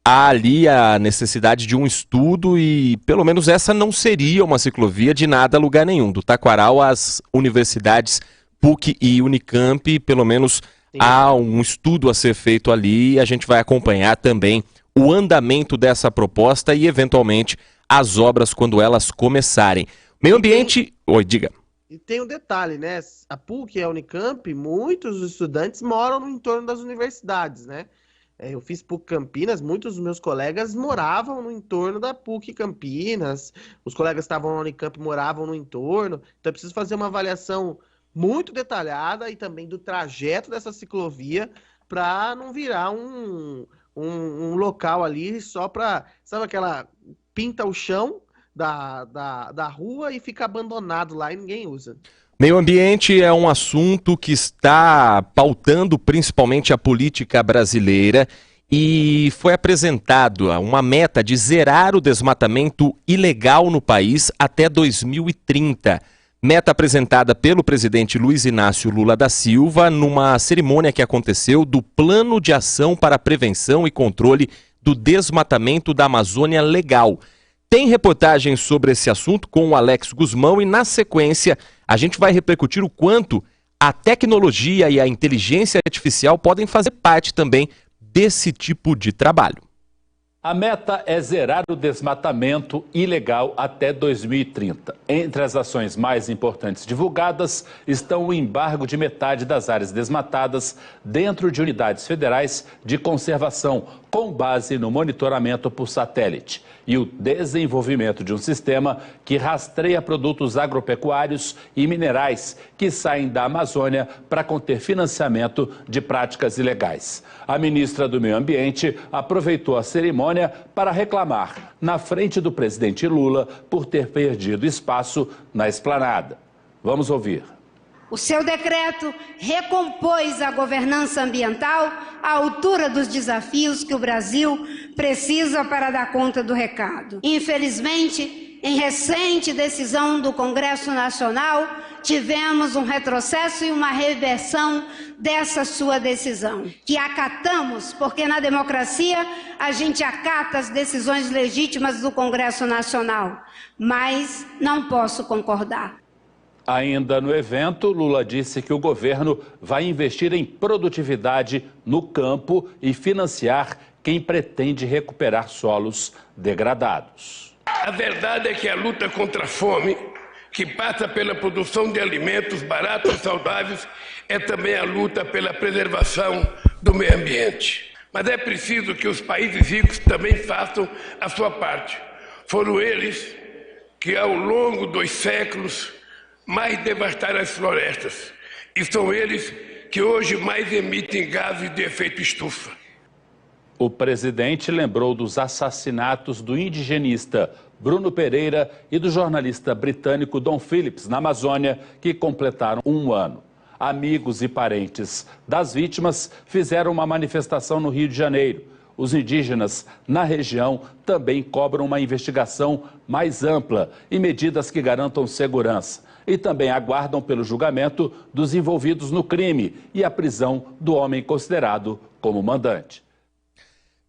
Speaker 8: há ali a necessidade de um estudo e pelo menos essa não seria uma ciclovia de nada a lugar nenhum. Do Taquaral às universidades PUC e Unicamp, pelo menos há um estudo a ser feito ali e a gente vai acompanhar também o andamento dessa proposta e eventualmente as obras quando elas começarem. Meio ambiente... Oi, diga.
Speaker 9: E tem um detalhe, né? A PUC e a Unicamp, muitos estudantes moram no entorno das universidades, né? Eu fiz PUC Campinas, muitos dos meus colegas moravam no entorno da PUC Campinas, os colegas que estavam na Unicamp moravam no entorno, então é preciso fazer uma avaliação muito detalhada e também do trajeto dessa ciclovia para não virar um local ali só para, sabe aquela pinta o chão da rua e fica abandonado lá e ninguém usa.
Speaker 8: Meio ambiente é um assunto que está pautando principalmente a política brasileira e foi apresentado uma meta de zerar o desmatamento ilegal no país até 2030. Meta apresentada pelo presidente Luiz Inácio Lula da Silva numa cerimônia que aconteceu do Plano de Ação para a Prevenção e Controle do Desmatamento da Amazônia Legal. Tem reportagem sobre esse assunto com o Alex Guzmão e, na sequência, a gente vai repercutir o quanto a tecnologia e a inteligência artificial podem fazer parte também desse tipo de trabalho.
Speaker 17: A meta é zerar o desmatamento ilegal até 2030. Entre as ações mais importantes divulgadas estão o embargo de metade das áreas desmatadas dentro de unidades federais de conservação, com base no monitoramento por satélite, e o desenvolvimento de um sistema que rastreia produtos agropecuários e minerais que saem da Amazônia para conter financiamento de práticas ilegais. A ministra do Meio Ambiente aproveitou a cerimônia para reclamar na frente do presidente Lula por ter perdido espaço na esplanada. Vamos ouvir.
Speaker 18: O seu decreto recompôs a governança ambiental à altura dos desafios que o Brasil precisa para dar conta do recado. Infelizmente, em recente decisão do Congresso Nacional, tivemos um retrocesso e uma reversão dessa sua decisão, que acatamos, porque na democracia a gente acata as decisões legítimas do Congresso Nacional, mas não posso concordar.
Speaker 17: Ainda no evento, Lula disse que o governo vai investir em produtividade no campo e financiar quem pretende recuperar solos degradados.
Speaker 19: A verdade é que a luta contra a fome, que passa pela produção de alimentos baratos e saudáveis, é também a luta pela preservação do meio ambiente. Mas é preciso que os países ricos também façam a sua parte. Foram eles que, ao longo dos séculos, mais devastaram as florestas. E são eles que hoje mais emitem gases de efeito estufa.
Speaker 17: O presidente lembrou dos assassinatos do indigenista Bruno Pereira e do jornalista britânico Don Phillips, na Amazônia, que completaram 1 ano. Amigos e parentes das vítimas fizeram uma manifestação no Rio de Janeiro. Os indígenas na região também cobram uma investigação mais ampla e medidas que garantam segurança. E também aguardam pelo julgamento dos envolvidos no crime e a prisão do homem considerado como mandante.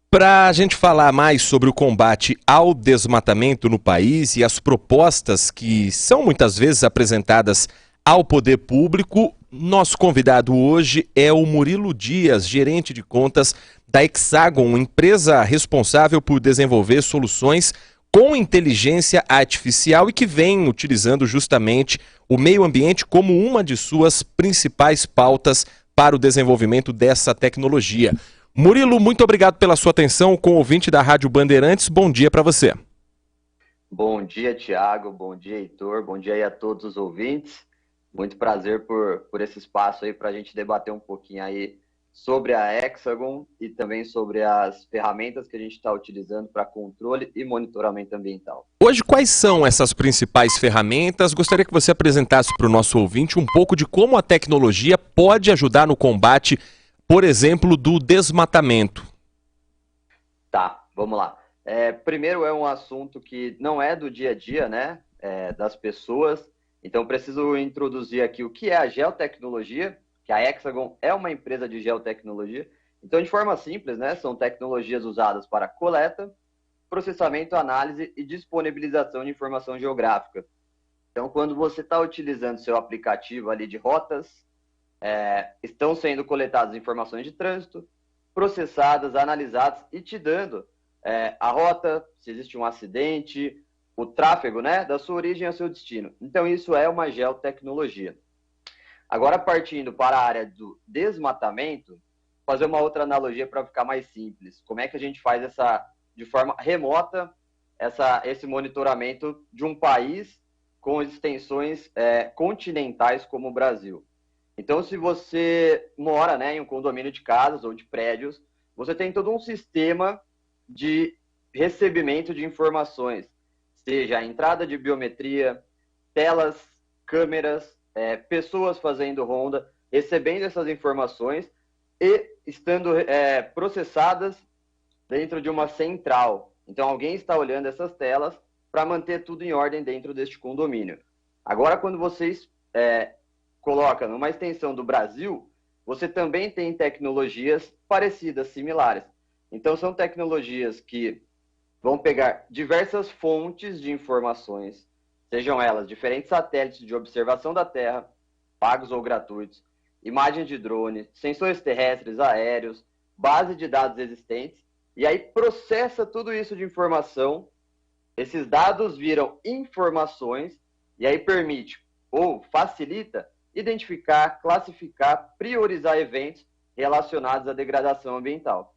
Speaker 8: Para a gente falar mais sobre o combate ao desmatamento no país e as propostas que são muitas vezes apresentadas ao poder público, nosso convidado hoje é o Murilo Dias, gerente de contas da Hexagon, empresa responsável por desenvolver soluções com inteligência artificial e que vem utilizando justamente o meio ambiente como uma de suas principais pautas para o desenvolvimento dessa tecnologia. Murilo, muito obrigado pela sua atenção com o ouvinte da Rádio Bandeirantes. Bom dia para você.
Speaker 20: Bom dia, Tiago. Bom dia, Heitor. Bom dia aí a todos os ouvintes. Muito prazer por esse espaço aí para a gente debater um pouquinho aí sobre a Hexagon e também sobre as ferramentas que a gente está utilizando para controle e monitoramento ambiental.
Speaker 8: Hoje, quais são essas principais ferramentas? Gostaria que você apresentasse para o nosso ouvinte um pouco de como a tecnologia pode ajudar no combate, por exemplo, do desmatamento.
Speaker 20: Tá, vamos lá. Primeiro, é um assunto que não é do dia a dia, né, das pessoas. Então, preciso introduzir aqui o que é a geotecnologia, que a Hexagon é uma empresa de geotecnologia. Então, de forma simples, né, são tecnologias usadas para coleta, processamento, análise e disponibilização de informação geográfica. Então, quando você está utilizando seu aplicativo ali de rotas, estão sendo coletadas informações de trânsito, processadas, analisadas e te dando a rota, se existe um acidente, o tráfego, né, da sua origem ao seu destino. Então, isso é uma geotecnologia. Agora, partindo para a área do desmatamento, fazer uma outra analogia para ficar mais simples. Como é que a gente faz de forma remota esse monitoramento de um país com extensões continentais como o Brasil? Então, se você mora, né, em um condomínio de casas ou de prédios, você tem todo um sistema de recebimento de informações, seja a entrada de biometria, telas, câmeras, pessoas fazendo ronda, recebendo essas informações e estando processadas dentro de uma central. Então, alguém está olhando essas telas para manter tudo em ordem dentro deste condomínio. Agora, quando vocês colocam numa extensão do Brasil, você também tem tecnologias parecidas, similares. Então, são tecnologias que vão pegar diversas fontes de informações, sejam elas diferentes satélites de observação da Terra, pagos ou gratuitos, imagens de drone, sensores terrestres, aéreos, base de dados existentes, e aí processa tudo isso de informação, esses dados viram informações, e aí permite, ou facilita, identificar, classificar, priorizar eventos relacionados à degradação ambiental.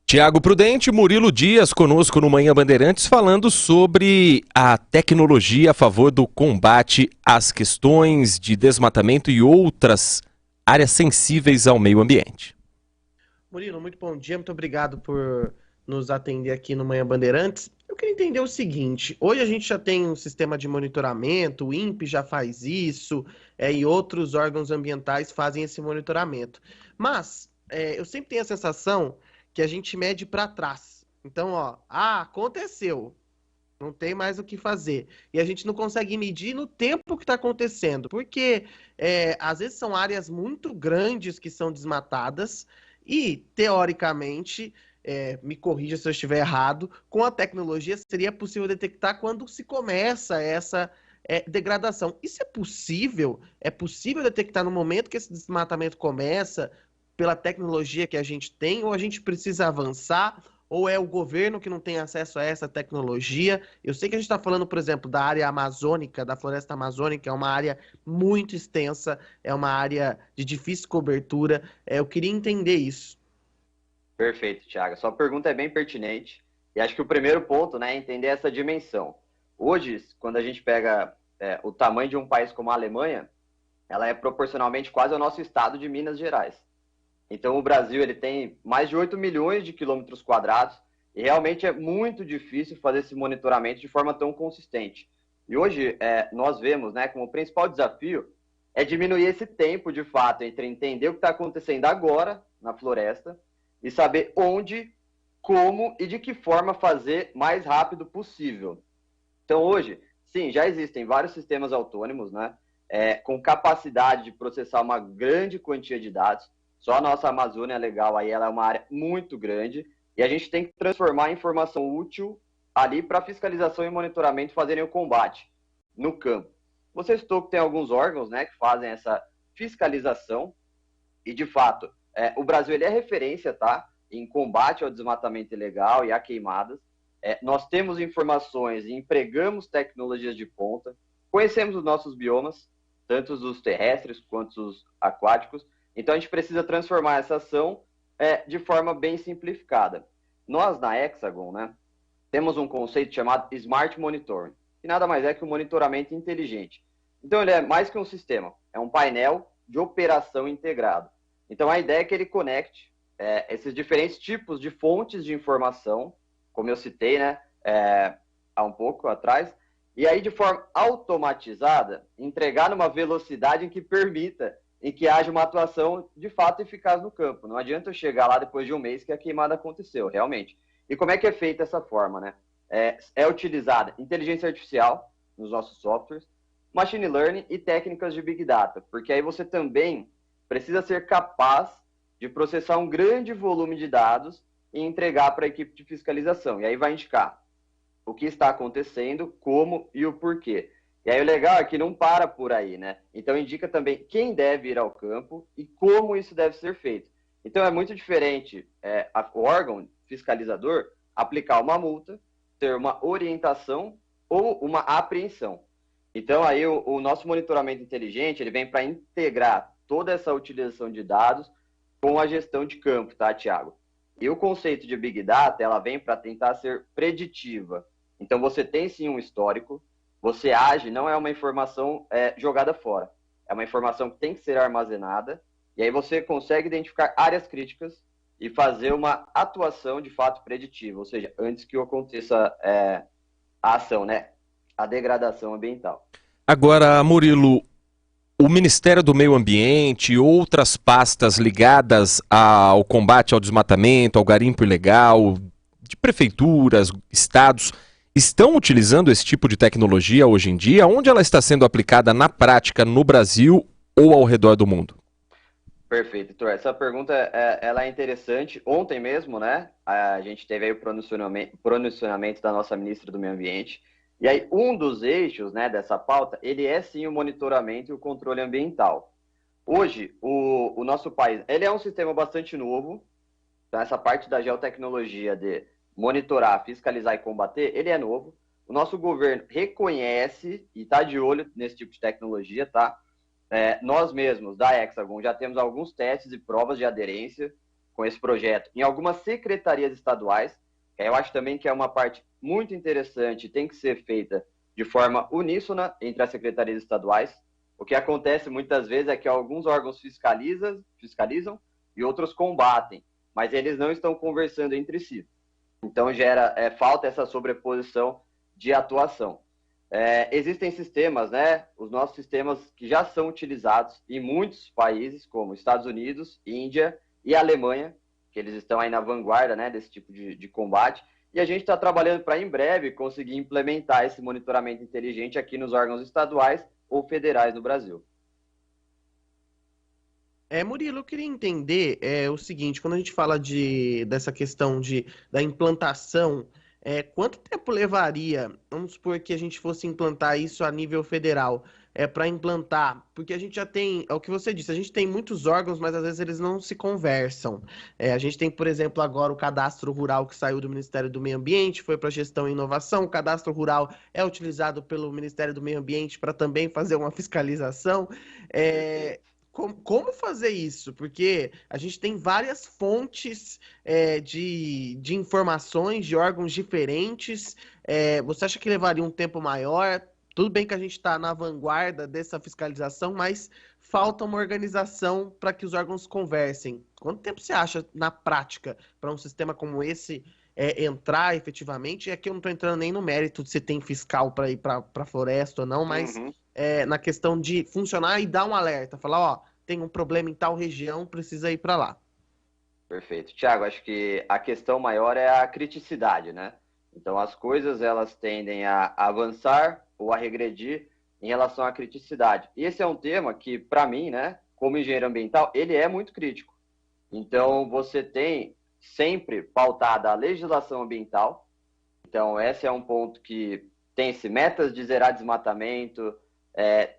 Speaker 8: Tiago Prudente, Murilo Dias conosco no Manhã Bandeirantes falando sobre a tecnologia a favor do combate às questões de desmatamento e outras áreas sensíveis ao meio ambiente.
Speaker 9: Murilo, muito bom dia, muito obrigado por nos atender aqui no Manhã Bandeirantes. Eu queria entender o seguinte, hoje a gente já tem um sistema de monitoramento, o INPE já faz isso, e outros órgãos ambientais fazem esse monitoramento. Mas eu sempre tenho a sensação que a gente mede para trás. Então, aconteceu, não tem mais o que fazer. E a gente não consegue medir no tempo que está acontecendo, porque às vezes são áreas muito grandes que são desmatadas e, teoricamente, me corrija se eu estiver errado, com a tecnologia seria possível detectar quando se começa essa degradação. Isso é possível? É possível detectar no momento que esse desmatamento começa, pela tecnologia que a gente tem, ou a gente precisa avançar, ou é o governo que não tem acesso a essa tecnologia? Eu sei que a gente está falando, por exemplo, da área amazônica, da floresta amazônica, é uma área muito extensa, é uma área de difícil cobertura. Eu queria entender isso.
Speaker 20: Perfeito, Thiago. Sua pergunta é bem pertinente. E acho que o primeiro ponto, né, é entender essa dimensão. Hoje, quando a gente pega o tamanho de um país como a Alemanha, ela é proporcionalmente quase ao nosso estado de Minas Gerais. Então, o Brasil ele tem mais de 8 milhões de quilômetros quadrados e realmente é muito difícil fazer esse monitoramento de forma tão consistente. E hoje, nós vemos, né, como o principal desafio é diminuir esse tempo, de fato, entre entender o que está acontecendo agora na floresta e saber onde, como e de que forma fazer mais rápido possível. Então, hoje, sim, já existem vários sistemas autônomos, né, com capacidade de processar uma grande quantia de dados. Só a nossa Amazônia Legal aí, ela é uma área muito grande e a gente tem que transformar a informação útil ali para fiscalização e monitoramento fazerem o combate no campo. Você citou que tem alguns órgãos, né, que fazem essa fiscalização e, de fato, o Brasil ele é referência, tá, em combate ao desmatamento ilegal e a queimadas. Nós temos informações e empregamos tecnologias de ponta, conhecemos os nossos biomas, tanto os terrestres quanto os aquáticos. Então, a gente precisa transformar essa ação de forma bem simplificada. Nós, na Hexagon, né, temos um conceito chamado Smart Monitoring, que nada mais é que um monitoramento inteligente. Então, ele é mais que um sistema, é um painel de operação integrado. Então, a ideia é que ele conecte esses diferentes tipos de fontes de informação, como eu citei, né, há um pouco atrás, e aí, de forma automatizada, entregar numa velocidade em que permita em que haja uma atuação de fato eficaz no campo. Não adianta eu chegar lá depois de um mês que a queimada aconteceu, realmente. E como é que é feita essa forma, né? É utilizada inteligência artificial nos nossos softwares, machine learning e técnicas de big data, porque aí você também precisa ser capaz de processar um grande volume de dados e entregar para a equipe de fiscalização. E aí vai indicar o que está acontecendo, como e o porquê. E aí o legal é que não para por aí, né? Então indica também quem deve ir ao campo e como isso deve ser feito. Então é muito diferente o órgão fiscalizador aplicar uma multa, ter uma orientação ou uma apreensão. Então aí o nosso monitoramento inteligente, ele vem para integrar toda essa utilização de dados com a gestão de campo, tá, Thiago? E o conceito de Big Data, ela vem para tentar ser preditiva. Então você tem sim um histórico, você age, não é uma informação jogada fora. É uma informação que tem que ser armazenada, e aí você consegue identificar áreas críticas e fazer uma atuação de fato preditiva, ou seja, antes que aconteça a ação, né? A degradação ambiental.
Speaker 8: Agora, Murilo, o Ministério do Meio Ambiente e outras pastas ligadas ao combate ao desmatamento, ao garimpo ilegal, de prefeituras, estados, estão utilizando esse tipo de tecnologia hoje em dia? Onde ela está sendo aplicada na prática no Brasil ou ao redor do mundo?
Speaker 20: Perfeito, Heitor. Essa pergunta ela é interessante. Ontem mesmo, né, a gente teve aí o pronunciamento da nossa ministra do Meio Ambiente. E aí um dos eixos, né, dessa pauta, ele é sim o monitoramento e o controle ambiental. Hoje, o nosso país, ele é um sistema bastante novo, Então, essa parte da geotecnologia de monitorar, fiscalizar e combater, ele é novo. O nosso governo reconhece e está de olho nesse tipo de tecnologia, tá? Nós mesmos, da Hexagon, já temos alguns testes e provas de aderência com esse projeto em algumas secretarias estaduais. Eu acho também que é uma parte muito interessante, tem que ser feita de forma uníssona entre as secretarias estaduais. O que acontece muitas vezes é que alguns órgãos fiscalizam e outros combatem, mas eles não estão conversando entre si. Então, falta essa sobreposição de atuação. Existem sistemas, né? Os nossos sistemas que já são utilizados em muitos países, como Estados Unidos, Índia e Alemanha, que eles estão aí na vanguarda, né, desse tipo de combate. E a gente está trabalhando para, em breve, conseguir implementar esse monitoramento inteligente aqui nos órgãos estaduais ou federais no Brasil.
Speaker 9: Murilo, eu queria entender o seguinte, quando a gente fala dessa questão da implantação, quanto tempo levaria, vamos supor que a gente fosse implantar isso a nível federal, para implantar? Porque a gente já tem, é o que você disse, a gente tem muitos órgãos, mas às vezes eles não se conversam. A gente tem, por exemplo, agora o Cadastro Rural que saiu do Ministério do Meio Ambiente, foi para Gestão e Inovação. O Cadastro Rural é utilizado pelo Ministério do Meio Ambiente para também fazer uma fiscalização. Como fazer isso? Porque a gente tem várias fontes de informações de órgãos diferentes. Você acha que levaria um tempo maior? Tudo bem que a gente está na vanguarda dessa fiscalização, mas falta uma organização para que os órgãos conversem. Quanto tempo você acha, na prática, para um sistema como esse entrar efetivamente? E aqui eu não estou entrando nem no mérito de se tem fiscal para ir para a floresta ou não, mas na questão de funcionar e dar um alerta, falar, tem um problema em tal região, precisa ir para lá.
Speaker 20: Perfeito. Tiago, acho que a questão maior é a criticidade, né? Então, as coisas, elas tendem a avançar ou a regredir em relação à criticidade. E esse é um tema que, para mim, né, como engenheiro ambiental, ele é muito crítico. Então, você tem sempre pautada a legislação ambiental. Então, esse é um ponto que tem-se metas de zerar desmatamento,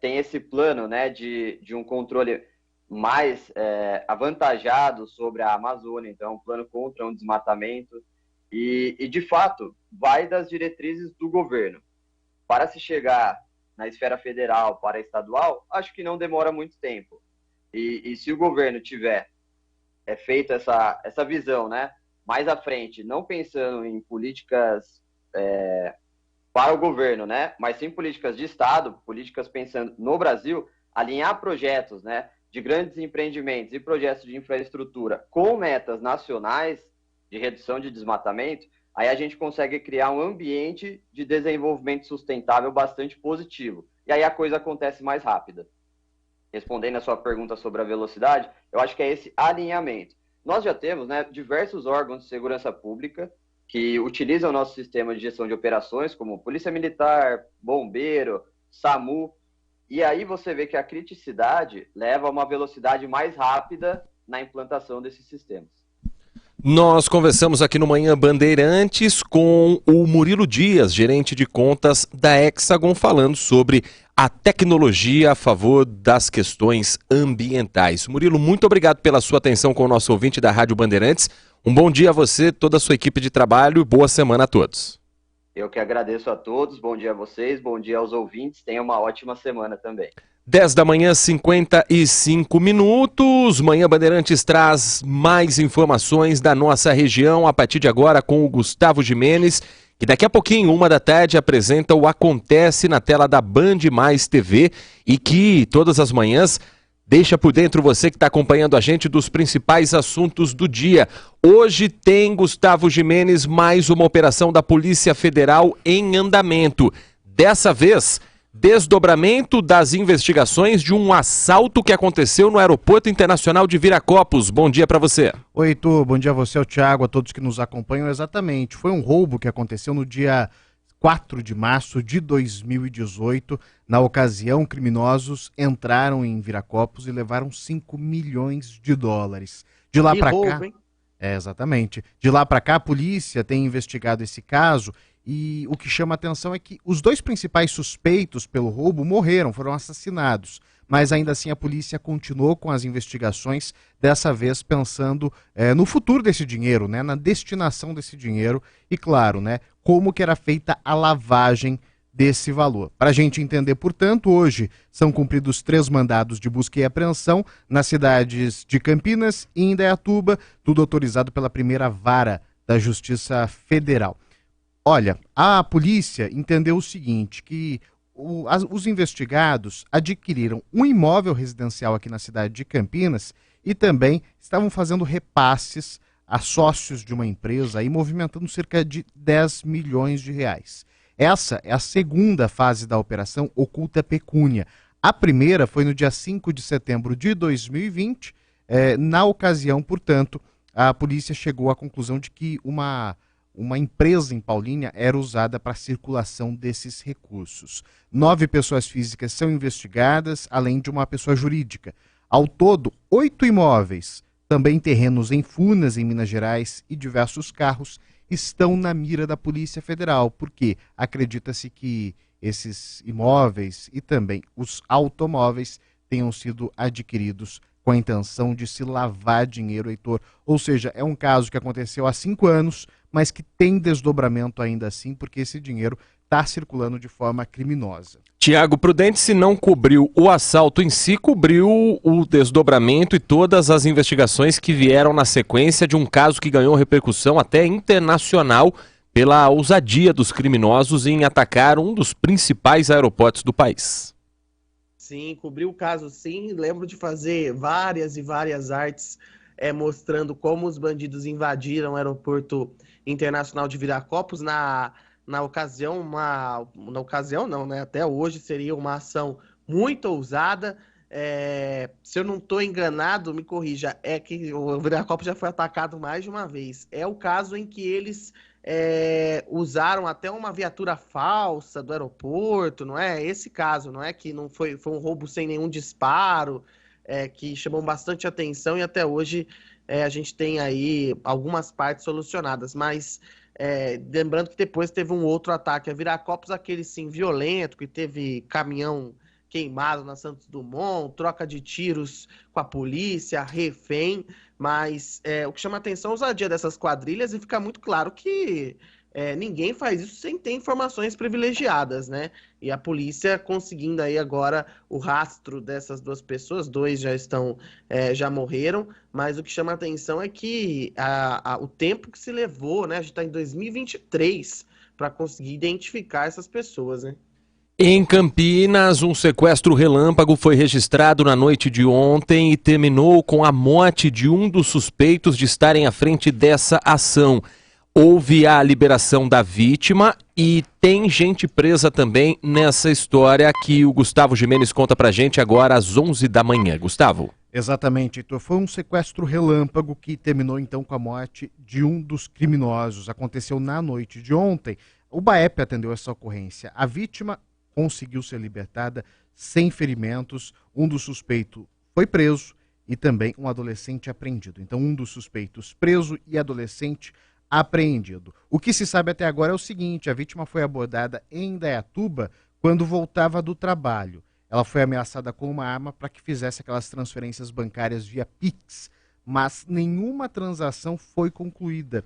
Speaker 20: tem esse plano, né, de um controle mais avantajado sobre a Amazônia, então um plano contra um desmatamento, e de fato vai das diretrizes do governo. Para se chegar na esfera federal, para a estadual, acho que não demora muito tempo. E se o governo tiver feito essa visão, né, mais à frente, não pensando em políticas para o governo, né, mas sim políticas de Estado, políticas pensando no Brasil, alinhar projetos, né, de grandes empreendimentos e projetos de infraestrutura com metas nacionais de redução de desmatamento, aí a gente consegue criar um ambiente de desenvolvimento sustentável bastante positivo. E aí a coisa acontece mais rápida. Respondendo a sua pergunta sobre a velocidade, eu acho que é esse alinhamento. Nós já temos, né, diversos órgãos de segurança pública que utilizam o nosso sistema de gestão de operações, como Polícia Militar, Bombeiro, SAMU, e aí você vê que a criticidade leva a uma velocidade mais rápida na implantação desses sistemas.
Speaker 8: Nós conversamos aqui no Manhã Bandeirantes com o Murilo Dias, gerente de contas da Hexagon, falando sobre a tecnologia a favor das questões ambientais. Murilo, muito obrigado pela sua atenção com o nosso ouvinte da Rádio Bandeirantes. Um bom dia a você, toda a sua equipe de trabalho e boa semana a todos.
Speaker 20: Eu que agradeço a todos, bom dia a vocês, bom dia aos ouvintes, tenham uma ótima semana também.
Speaker 8: 10 da manhã, 55 minutos. Manhã Bandeirantes traz mais informações da nossa região a partir de agora com o Gustavo Gimenez, que daqui a pouquinho, 13h, apresenta o Acontece na tela da Band Mais TV e que todas as manhãs deixa por dentro você que está acompanhando a gente dos principais assuntos do dia. Hoje tem Gustavo Gimenez mais uma operação da Polícia Federal em andamento. Dessa vez, desdobramento das investigações de um assalto que aconteceu no Aeroporto Internacional de Viracopos. Bom dia para você.
Speaker 21: Oi, Heitor. Bom dia a você, ao Thiago, a todos que nos acompanham. Exatamente. Foi um roubo que aconteceu no dia 4 de março de 2018. Na ocasião, criminosos entraram em Viracopos e levaram 5 milhões de dólares. De lá para cá... Hein? Exatamente. De lá para cá, a polícia tem investigado esse caso e o que chama a atenção é que os dois principais suspeitos pelo roubo morreram, foram assassinados. mas ainda assim a polícia continuou com as investigações, dessa vez pensando no futuro desse dinheiro, né, na destinação desse dinheiro e, claro, né, como que era feita a lavagem desse valor. Para a gente entender, portanto, hoje são cumpridos 3 mandados de busca e apreensão nas cidades de Campinas e Indaiatuba, tudo autorizado pela primeira vara da Justiça Federal. Olha, a polícia entendeu o seguinte, que os investigados adquiriram um imóvel residencial aqui na cidade de Campinas e também estavam fazendo repasses a sócios de uma empresa e movimentando cerca de 10 milhões de reais. Essa é a segunda fase da operação Oculta Pecúnia. A primeira foi no dia 5 de setembro de 2020. Na ocasião, portanto, a polícia chegou à conclusão de que uma empresa em Paulínia era usada para a circulação desses recursos. 9 pessoas físicas são investigadas, além de uma pessoa jurídica. Ao todo, 8 imóveis, também terrenos em Furnas, em Minas Gerais, e diversos carros estão na mira da Polícia Federal, porque acredita-se que esses imóveis e também os automóveis tenham sido adquiridos com a intenção de se lavar dinheiro, Heitor. Ou seja, é um caso que aconteceu há 5 anos, mas que tem desdobramento ainda assim, porque esse dinheiro está circulando de forma criminosa.
Speaker 8: Tiago Prudente, se não cobriu o assalto em si, cobriu o desdobramento e todas as investigações que vieram na sequência de um caso que ganhou repercussão até internacional pela ousadia dos criminosos em atacar um dos principais aeroportos do país.
Speaker 9: Sim, cobriu o caso sim. Lembro de fazer várias e várias artes mostrando como os bandidos invadiram o aeroporto internacional de Viracopos. Na ocasião, na ocasião não, né? Até hoje seria uma ação muito ousada. Se eu não estou enganado, me corrija, é que o Viracopos já foi atacado mais de uma vez. É o caso em que eles usaram até uma viatura falsa do aeroporto, não é? Esse caso, não é? Que não foi um roubo sem nenhum disparo, que chamou bastante atenção e até hoje a gente tem aí algumas partes solucionadas, mas lembrando que depois teve um outro ataque a Viracopos, aquele sim violento, que teve caminhão queimado na Santos Dumont, troca de tiros com a polícia, refém, mas o que chama atenção é a ousadia dessas quadrilhas e fica muito claro que ninguém faz isso sem ter informações privilegiadas, né? E a polícia conseguindo aí agora o rastro dessas 2 pessoas, 2 já morreram, mas o que chama atenção é que o tempo que se levou, né? A gente está em 2023 para conseguir identificar essas pessoas, né?
Speaker 8: Em Campinas, um sequestro relâmpago foi registrado na noite de ontem e terminou com a morte de um dos suspeitos de estarem à frente dessa ação. Houve a liberação da vítima e tem gente presa também nessa história que o Gustavo Gimenez conta pra gente agora às 11 da manhã. Gustavo.
Speaker 21: Exatamente, Heitor. Foi um sequestro relâmpago que terminou então com a morte de um dos criminosos. Aconteceu na noite de ontem. O BAEP atendeu essa ocorrência. A vítima conseguiu ser libertada sem ferimentos. Um dos suspeitos foi preso e também um adolescente apreendido. Então, um dos suspeitos preso e adolescente apreendido. O que se sabe até agora é o seguinte: a vítima foi abordada em Indaiatuba quando voltava do trabalho. Ela foi ameaçada com uma arma para que fizesse aquelas transferências bancárias via Pix, mas nenhuma transação foi concluída.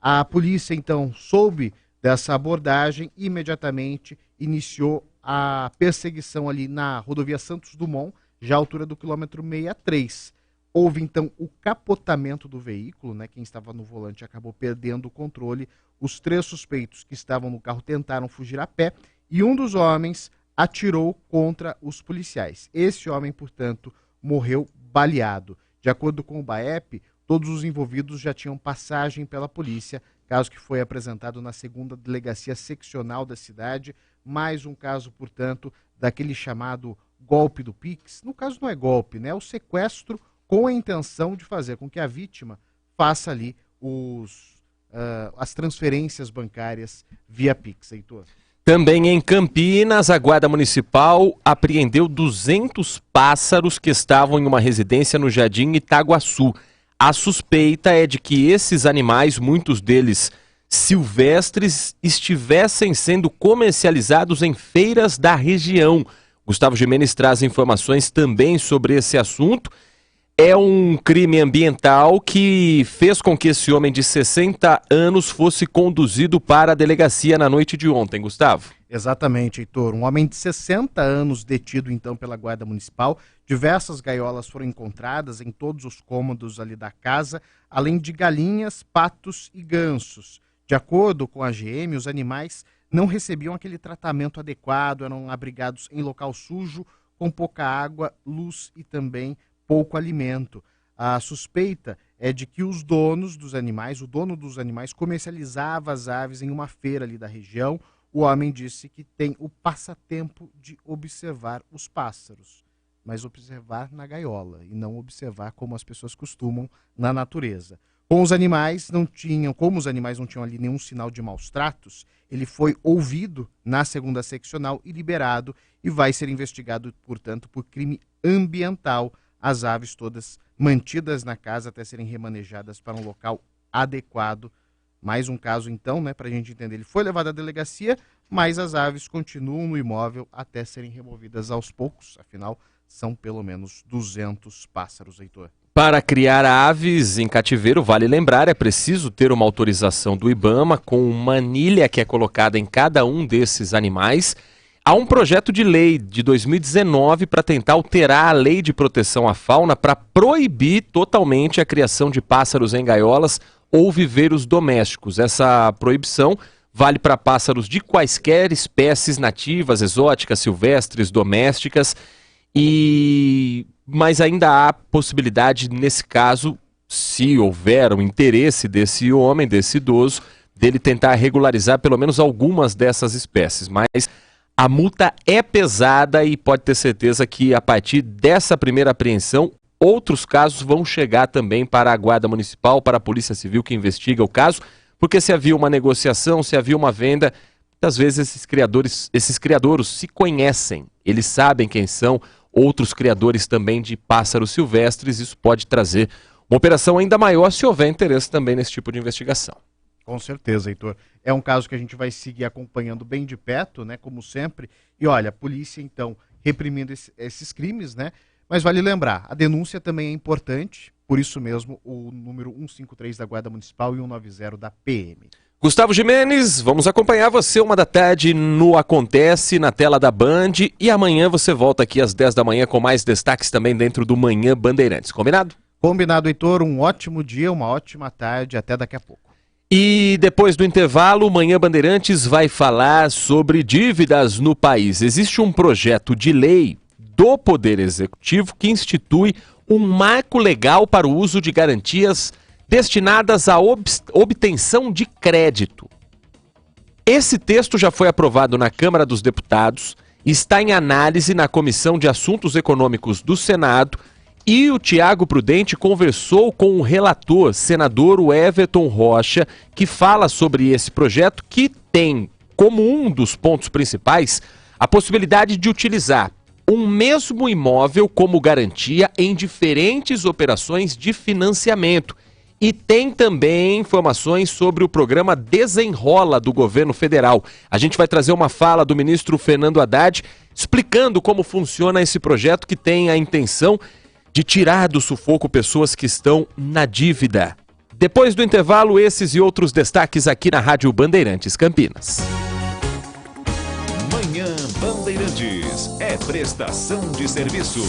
Speaker 21: A polícia, então, soube dessa abordagem e imediatamente iniciou a perseguição ali na rodovia Santos Dumont, já à altura do quilômetro 63. Houve, então, o capotamento do veículo, né? Quem estava no volante acabou perdendo o controle. Os 3 suspeitos que estavam no carro tentaram fugir a pé e um dos homens atirou contra os policiais. Esse homem, portanto, morreu baleado. De acordo com o BAEP, todos os envolvidos já tinham passagem pela polícia, caso que foi apresentado na 2ª Delegacia Seccional da cidade. Mais um caso, portanto, daquele chamado golpe do Pix. No caso não é golpe, né? É o sequestro com a intenção de fazer com que a vítima faça ali as transferências bancárias via Pix, Heitor.
Speaker 8: Também em Campinas, a Guarda Municipal apreendeu 200 pássaros que estavam em uma residência no Jardim Itaguaçu. A suspeita é de que esses animais, muitos deles silvestres, estivessem sendo comercializados em feiras da região. Gustavo Gimenez traz informações também sobre esse assunto. É um crime ambiental que fez com que esse homem de 60 anos fosse conduzido para a delegacia na noite de ontem, Gustavo.
Speaker 21: Exatamente, Heitor. Um homem de 60 anos detido então pela Guarda Municipal. Diversas gaiolas foram encontradas em todos os cômodos ali da casa, além de galinhas, patos e gansos. De acordo com a GM, os animais não recebiam aquele tratamento adequado, eram abrigados em local sujo, com pouca água, luz e também pouco alimento. A suspeita é de que os donos dos animais, o dono dos animais, comercializava as aves em uma feira ali da região. O homem disse que tem o passatempo de observar os pássaros, mas observar na gaiola e não observar como as pessoas costumam na natureza. Como os animais não tinham ali nenhum sinal de maus tratos, ele foi ouvido na segunda seccional e liberado e vai ser investigado, portanto, por crime ambiental. As aves todas mantidas na casa até serem remanejadas para um local adequado. Mais um caso, então, né, para a gente entender. Ele foi levado à delegacia, mas as aves continuam no imóvel até serem removidas aos poucos. Afinal, são pelo menos 200 pássaros, Heitor.
Speaker 8: Para criar aves em cativeiro, vale lembrar, é preciso ter uma autorização do IBAMA com uma anilha que é colocada em cada um desses animais. Há um projeto de lei de 2019 para tentar alterar a lei de proteção à fauna para proibir totalmente a criação de pássaros em gaiolas ou viveiros domésticos. Essa proibição vale para pássaros de quaisquer espécies nativas, exóticas, silvestres, domésticas, mas ainda há possibilidade, nesse caso, se houver o interesse desse homem, desse idoso, dele tentar regularizar pelo menos algumas dessas espécies. Mas a multa é pesada e pode ter certeza que a partir dessa primeira apreensão, outros casos vão chegar também para a Guarda Municipal, para a Polícia Civil que investiga o caso, porque se havia uma negociação, se havia uma venda, muitas vezes esses criadouros se conhecem, eles sabem quem são, outros criadores também de pássaros silvestres. Isso pode trazer uma operação ainda maior se houver interesse também nesse tipo de investigação.
Speaker 21: Com certeza, Heitor. É um caso que a gente vai seguir acompanhando bem de perto, né, como sempre. E olha, a polícia, então, reprimindo esses crimes, né? Mas vale lembrar, a denúncia também é importante, por isso mesmo o número 153 da Guarda Municipal e 190 da PM.
Speaker 8: Gustavo Gimenez, vamos acompanhar você 1 da tarde no Acontece, na tela da Band, e amanhã você volta aqui às 10 da manhã com mais destaques também dentro do Manhã Bandeirantes. Combinado?
Speaker 21: Combinado, Heitor. Um ótimo dia, uma ótima tarde. Até daqui a pouco.
Speaker 8: E depois do intervalo, o Manhã Bandeirantes vai falar sobre dívidas no país. Existe um projeto de lei do Poder Executivo que institui um marco legal para o uso de garantias destinadas à obtenção de crédito. Esse texto já foi aprovado na Câmara dos Deputados, está em análise na Comissão de Assuntos Econômicos do Senado e o Tiago Prudente conversou com o relator, senador Everton Rocha, que fala sobre esse projeto que tem como um dos pontos principais a possibilidade de utilizar um mesmo imóvel como garantia em diferentes operações de financiamento. E tem também informações sobre o programa Desenrola do governo federal. A gente vai trazer uma fala do ministro Fernando Haddad explicando como funciona esse projeto que tem a intenção de tirar do sufoco pessoas que estão na dívida. Depois do intervalo, esses e outros destaques aqui na Rádio Bandeirantes Campinas.
Speaker 6: Manhã Bandeirantes é prestação de serviço.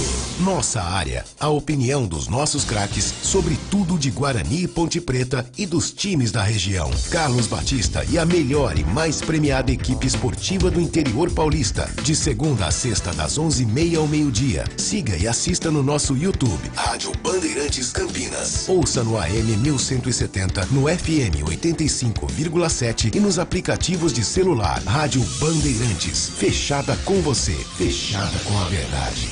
Speaker 1: Nossa área, a opinião dos nossos craques sobre tudo de Guarani e Ponte Preta e dos times da região. Carlos Batista e a melhor e mais premiada equipe esportiva do interior paulista. De segunda a sexta, das 11h30 ao meio-dia. Siga e assista no nosso YouTube, Rádio Bandeirantes Campinas. Ouça no AM 1170, no FM 85,7 e nos aplicativos de celular. Rádio Bandeirantes, fechada com você, fechada com a verdade.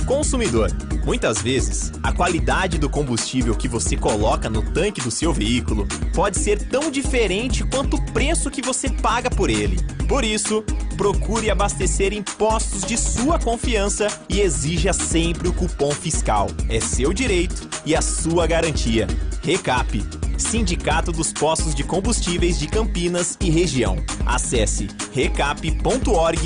Speaker 7: Consumidor, muitas vezes, a qualidade do combustível que você coloca no tanque do seu veículo pode ser tão diferente quanto o preço que você paga por ele. Por isso, procure abastecer em postos de sua confiança e exija sempre o cupom fiscal. É seu direito e a sua garantia. Recap, Sindicato dos Postos de Combustíveis de Campinas e Região. Acesse recap.org.br.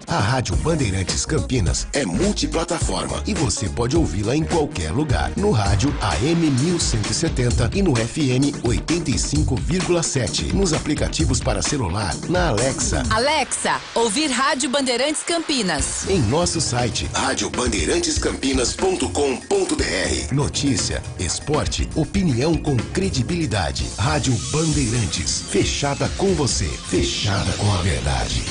Speaker 1: A Rádio Bandeirantes Campinas é multiplataforma e você pode ouvi-la em qualquer lugar. No rádio AM 1170 e no FM 85,7. Nos aplicativos para celular, na Alexa.
Speaker 2: Alexa, ouvir Rádio Bandeirantes Campinas.
Speaker 1: Em nosso site, radiobandeirantescampinas.com.br. Notícia, esporte, opinião com credibilidade. Rádio Bandeirantes, fechada com você, fechada com a verdade.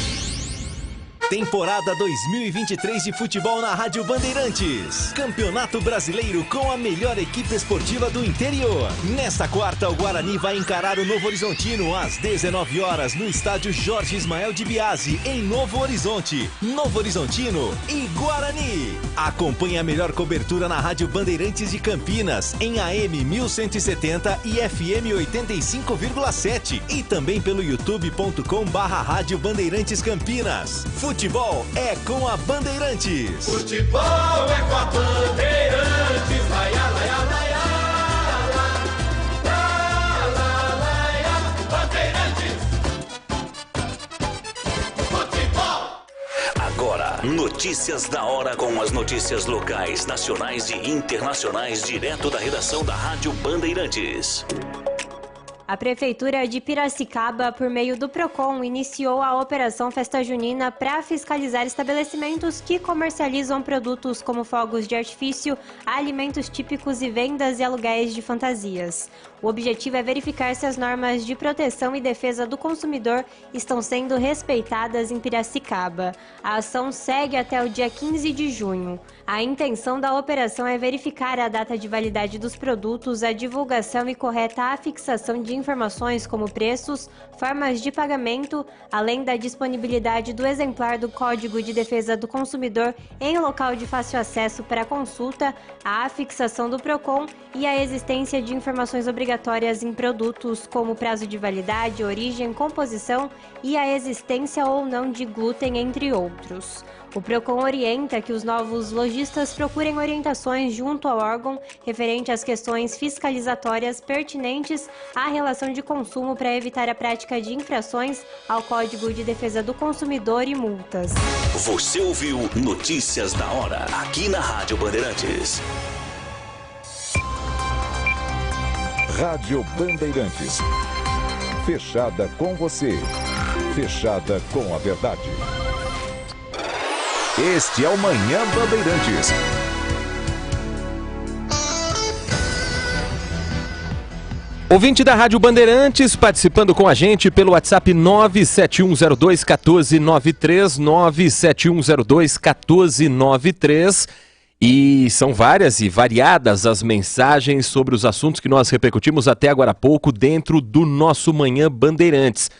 Speaker 7: Temporada 2023 de futebol na Rádio Bandeirantes. Campeonato Brasileiro com a melhor equipe esportiva do interior. Nesta quarta, o Guarani vai encarar o Novo Horizontino às 19 horas no estádio Jorge Ismael de Biasi, em Novo Horizonte. Novo Horizontino e Guarani. Acompanhe a melhor cobertura na Rádio Bandeirantes de Campinas, em AM 1170 e FM 85,7. E também pelo youtube.com/Rádio Bandeirantes Campinas. Futebol é com a Bandeirantes.
Speaker 15: Futebol é com a Bandeirantes. Laia, laia, laia, laia, Bandeirantes. Futebol.
Speaker 4: Agora, notícias da hora com as notícias locais, nacionais e internacionais, direto da redação da Rádio Bandeirantes.
Speaker 22: A Prefeitura de Piracicaba, por meio do PROCON, iniciou a Operação Festa Junina para fiscalizar estabelecimentos que comercializam produtos como fogos de artifício, alimentos típicos e vendas e aluguéis de fantasias. O objetivo é verificar se as normas de proteção e defesa do consumidor estão sendo respeitadas em Piracicaba. A ação segue até o dia 15 de junho. A intenção da operação é verificar a data de validade dos produtos, a divulgação e correta afixação de informações como preços, formas de pagamento, além da disponibilidade do exemplar do Código de Defesa do Consumidor em local de fácil acesso para consulta, a afixação do PROCON e a existência de informações obrigatórias em produtos como prazo de validade, origem, composição e a existência ou não de glúten, entre outros. O PROCON orienta que os novos lojistas procurem orientações junto ao órgão referente às questões fiscalizatórias pertinentes à relação de consumo para evitar a prática de infrações ao Código de Defesa do Consumidor e multas.
Speaker 4: Você ouviu Notícias da Hora, aqui na Rádio Bandeirantes.
Speaker 6: Rádio Bandeirantes. Fechada com você. Fechada com a verdade. Este é o Manhã Bandeirantes.
Speaker 8: Ouvinte da Rádio Bandeirantes, participando com a gente pelo WhatsApp 97102-1493, 97102-1493. E são várias e variadas as mensagens sobre os assuntos que nós repercutimos até agora há pouco dentro do nosso Manhã Bandeirantes.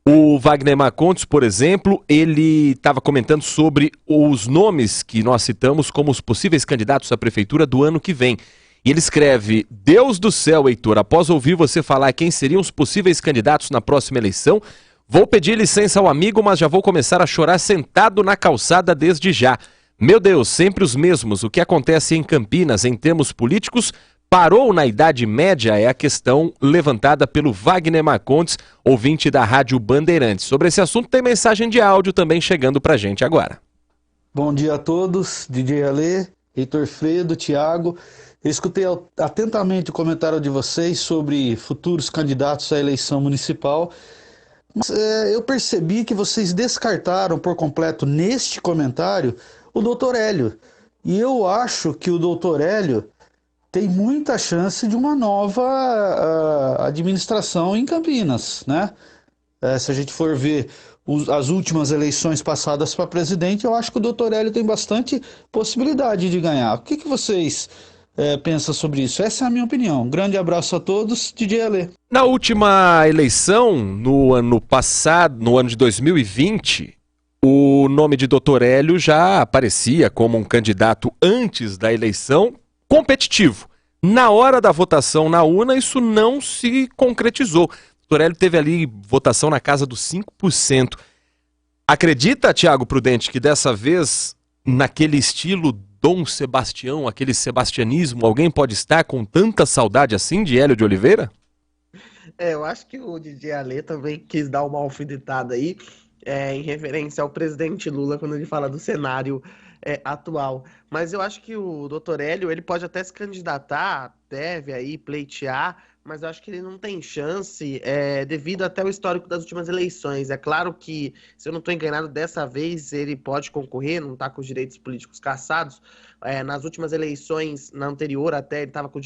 Speaker 8: O Wagner Marcondes, por exemplo, ele estava comentando sobre os nomes que nós citamos como os possíveis candidatos à prefeitura do ano que vem. E ele escreve: Deus do céu, Heitor, após ouvir você falar quem seriam os possíveis candidatos na próxima eleição, vou pedir licença ao amigo, mas já vou começar a chorar sentado na calçada desde já. Meu Deus, sempre os mesmos. O que acontece em Campinas em termos políticos parou na Idade Média, é a questão levantada pelo Wagner Marcondes, ouvinte da Rádio Bandeirantes. Sobre esse assunto tem mensagem de áudio também chegando pra gente agora.
Speaker 23: Bom dia a todos, DJ Alê, Heitor Fredo, Thiago. Eu escutei atentamente o comentário de vocês sobre futuros candidatos à eleição municipal, mas eu percebi que vocês descartaram por completo neste comentário o Dr. Hélio. E eu acho que o Dr. Hélio tem muita chance de uma nova administração em Campinas, né? Se a gente for ver as últimas eleições passadas para presidente, eu acho que o Dr. Hélio tem bastante possibilidade de ganhar. O que vocês pensam sobre isso? Essa é a minha opinião. Grande abraço a todos, DJ Alê.
Speaker 8: Na última eleição, no ano passado, no ano de 2020, o nome de Dr. Hélio já aparecia como um candidato antes da eleição competitivo. Na hora da votação na urna, isso não se concretizou. O Dr. Hélio teve ali votação na casa dos 5%. Acredita, Thiago Prudente, que dessa vez, naquele estilo Dom Sebastião, aquele sebastianismo, alguém pode estar com tanta saudade assim de Hélio de Oliveira?
Speaker 9: Eu acho que o DJ Alê também quis dar uma alfinetada aí, em referência ao presidente Lula, quando ele fala do cenário atual. Mas eu acho que o Dr. Hélio, ele pode até se candidatar, deve aí pleitear, mas eu acho que ele não tem chance, devido até ao histórico das últimas eleições. É claro que, se eu não estou enganado, dessa vez ele pode concorrer, não está com os direitos políticos cassados. Nas últimas eleições, na anterior até, ele estava com os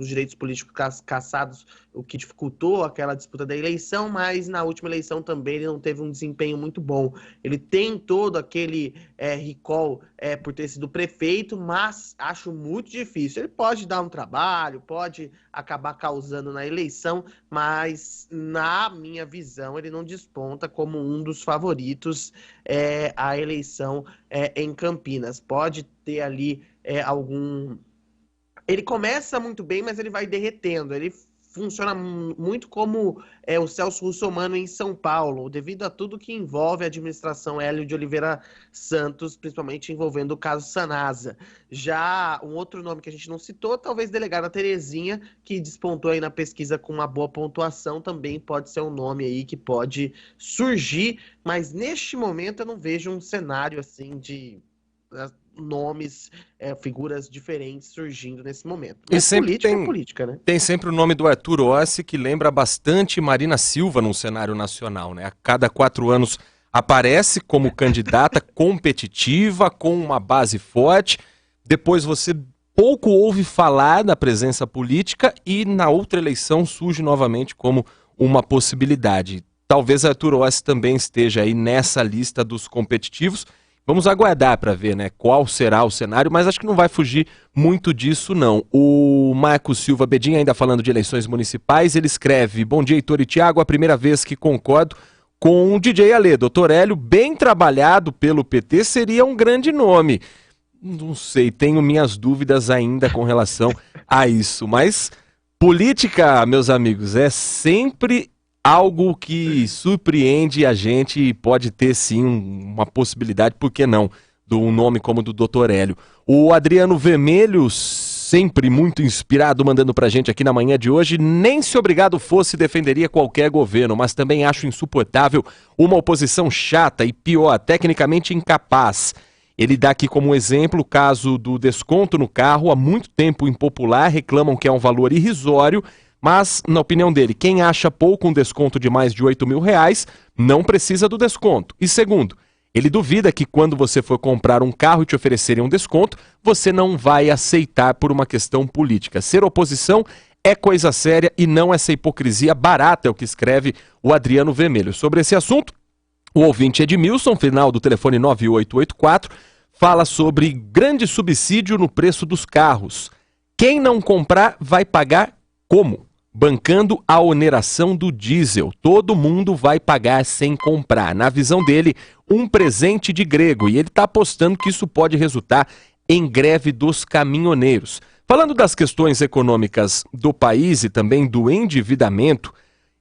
Speaker 9: direitos políticos cassados, o que dificultou aquela disputa da eleição, mas na última eleição também ele não teve um desempenho muito bom. Ele tem todo aquele recall por ter sido prefeito, mas acho muito difícil. Ele pode dar um trabalho, pode acabar causando na eleição, mas na minha visão ele não desponta como um dos favoritos à eleição em Campinas. Pode ter ali algum... Ele começa muito bem, mas ele vai derretendo. Ele funciona muito como o Celso Russomano em São Paulo, devido a tudo que envolve a administração Hélio de Oliveira Santos, principalmente envolvendo o caso Sanasa. Já um outro nome que a gente não citou, talvez delegada Terezinha, que despontou aí na pesquisa com uma boa pontuação, também pode ser um nome aí que pode surgir, mas neste momento eu não vejo um cenário assim de nomes, figuras diferentes surgindo nesse momento. Mas política é política, né?
Speaker 8: Tem sempre o nome do Arthur Ossi, que lembra bastante Marina Silva no cenário nacional, né? A cada 4 anos aparece como candidata competitiva, com uma base forte, depois você pouco ouve falar da presença política e na outra eleição surge novamente como uma possibilidade. Talvez Arthur Ossi também esteja aí nessa lista dos competitivos. Vamos aguardar para ver, né, qual será o cenário, mas acho que não vai fugir muito disso, não. O Marcos Silva Bedin, ainda falando de eleições municipais, ele escreve: bom dia, Heitor e Thiago, a primeira vez que concordo com o DJ Alê. Dr. Hélio, bem trabalhado pelo PT, seria um grande nome. Não sei, tenho minhas dúvidas ainda com relação a isso, mas política, meus amigos, é sempre algo que surpreende a gente e pode ter sim uma possibilidade, por que não, de um nome como o do Dr. Hélio. O Adriano Vermelho, sempre muito inspirado, mandando pra gente aqui na manhã de hoje: nem se obrigado fosse defenderia qualquer governo, mas também acho insuportável uma oposição chata e pior, tecnicamente incapaz. Ele dá aqui como exemplo o caso do desconto no carro, há muito tempo impopular, reclamam que é um valor irrisório, mas, na opinião dele, quem acha pouco um desconto de mais de R$8.000 não precisa do desconto. E segundo, ele duvida que quando você for comprar um carro e te oferecerem um desconto, você não vai aceitar por uma questão política. Ser oposição é coisa séria e não essa hipocrisia barata, é o que escreve o Adriano Vermelho. Sobre esse assunto, o ouvinte Edmilson, final do telefone 9884, fala sobre grande subsídio no preço dos carros. Quem não comprar vai pagar como? Bancando a oneração do diesel. Todo mundo vai pagar sem comprar. Na visão dele, um presente de grego. E ele está apostando que isso pode resultar em greve dos caminhoneiros. Falando das questões econômicas do país e também do endividamento,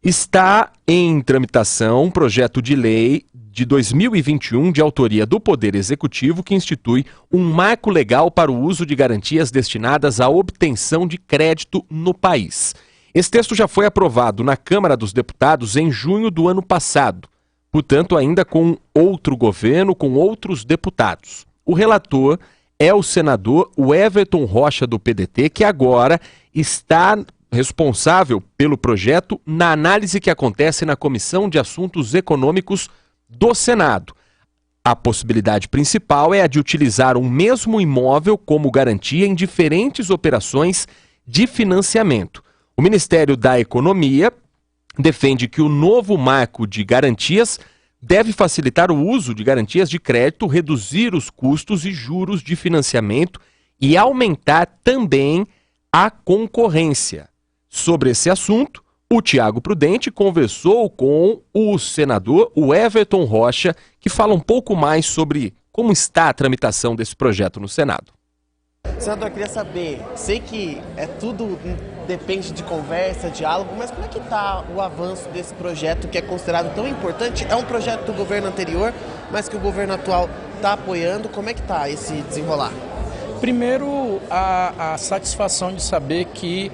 Speaker 8: está em tramitação um projeto de lei de 2021 de autoria do Poder Executivo que institui um marco legal para o uso de garantias destinadas à obtenção de crédito no país. Esse texto já foi aprovado na Câmara dos Deputados em junho do ano passado, portanto ainda com outro governo, com outros deputados. O relator é o senador Everton Rocha do PDT, que agora está responsável pelo projeto na análise que acontece na Comissão de Assuntos Econômicos do Senado. A possibilidade principal é a de utilizar um mesmo imóvel como garantia em diferentes operações de financiamento. O Ministério da Economia defende que o novo marco de garantias deve facilitar o uso de garantias de crédito, reduzir os custos e juros de financiamento e aumentar também a concorrência. Sobre esse assunto, o Thiago Prudente conversou com o senador Everton Rocha, que fala um pouco mais sobre como está a tramitação desse projeto no Senado.
Speaker 9: Senador, eu queria saber, sei que tudo depende de conversa, diálogo, mas como é que está o avanço desse projeto que é considerado tão importante? É um projeto do governo anterior, mas que o governo atual está apoiando. Como é que está esse desenrolar?
Speaker 3: Primeiro, a satisfação de saber que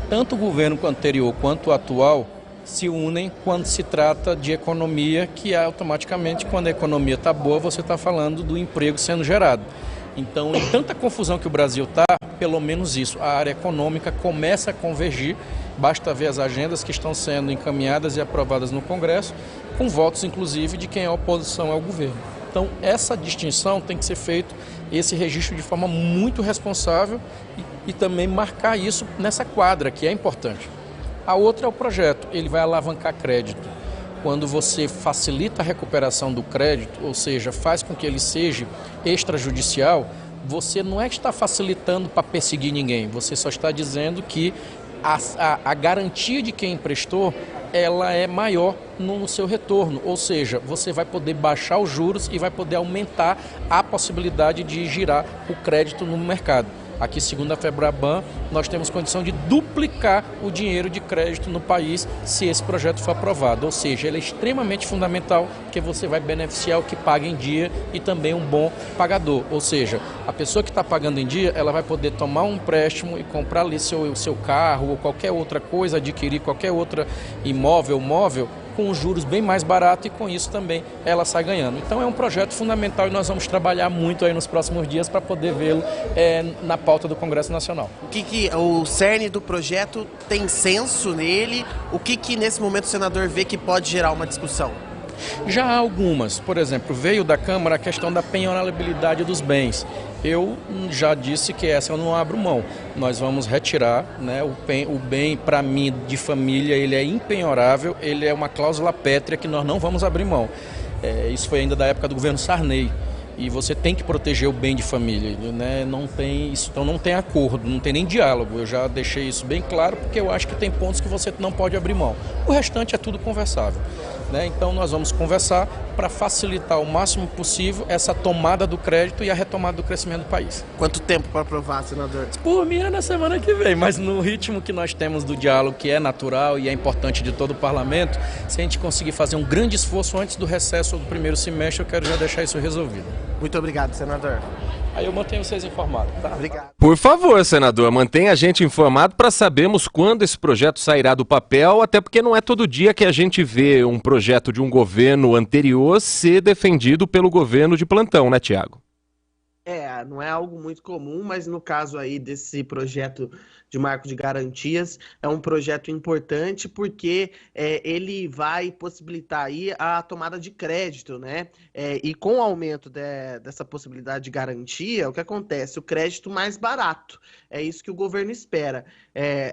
Speaker 3: tanto o governo anterior quanto o atual se unem quando se trata de economia, que é automaticamente, quando a economia está boa, você está falando do emprego sendo gerado. Então, em tanta confusão que o Brasil está, pelo menos isso, a área econômica começa a convergir, basta ver as agendas que estão sendo encaminhadas e aprovadas no Congresso, com votos, inclusive, de quem é oposição ao governo. Então, essa distinção tem que ser feito, esse registro de forma muito responsável e também marcar isso nessa quadra, que é importante. A outra é o projeto, ele vai alavancar crédito. Quando você facilita a recuperação do crédito, ou seja, faz com que ele seja extrajudicial, você não é que está facilitando para perseguir ninguém, você só está dizendo que a garantia de quem emprestou, ela é maior no seu retorno, ou seja, você vai poder baixar os juros e vai poder aumentar a possibilidade de girar o crédito no mercado. Aqui, segundo a Febraban, nós temos condição de duplicar o dinheiro de crédito no país se esse projeto for aprovado. Ou seja, ele é extremamente fundamental porque você vai beneficiar o que paga em dia e também um bom pagador. Ou seja, a pessoa que está pagando em dia, ela vai poder tomar um empréstimo e comprar ali seu carro ou qualquer outra coisa, adquirir qualquer outra imóvel, móvel, com juros bem mais baratos e com isso também ela sai ganhando. Então é um projeto fundamental e nós vamos trabalhar muito aí nos próximos dias para poder vê-lo na pauta do Congresso Nacional.
Speaker 9: O cerne do projeto tem senso nele? O que nesse momento o senador vê que pode gerar uma discussão?
Speaker 3: Já há algumas. Por exemplo, veio da Câmara a questão da penhorabilidade dos bens. Eu já disse que essa eu não abro mão. Nós vamos retirar, né, o bem, para mim, de família, ele é impenhorável, ele é uma cláusula pétrea que nós não vamos abrir mão. Isso foi ainda da época do governo Sarney. E você tem que proteger o bem de família, né? Não tem isso, então não tem acordo, não tem nem diálogo. Eu já deixei isso bem claro porque eu acho que tem pontos que você não pode abrir mão. O restante é tudo conversável, né? Então nós vamos conversar para facilitar o máximo possível essa tomada do crédito e a retomada do crescimento do país.
Speaker 9: Quanto tempo para aprovar, senador?
Speaker 3: Por mim é na semana que vem, mas no ritmo que nós temos do diálogo, que é natural e é importante de todo o parlamento, se a gente conseguir fazer um grande esforço antes do recesso do primeiro semestre, eu quero já deixar isso resolvido.
Speaker 9: Muito obrigado, senador.
Speaker 3: Aí eu mantenho vocês informados, tá?
Speaker 9: Obrigado.
Speaker 8: Por favor, senador, mantenha a gente informado para sabermos quando esse projeto sairá do papel, até porque não é todo dia que a gente vê um projeto de um governo anterior ser defendido pelo governo de plantão, né, Tiago?
Speaker 9: Não é algo muito comum, mas no caso aí desse projeto de marco de garantias, é um projeto importante porque ele vai possibilitar aí a tomada de crédito, né? E com o aumento dessa possibilidade de garantia, o que acontece? O crédito mais barato. É isso que o governo espera.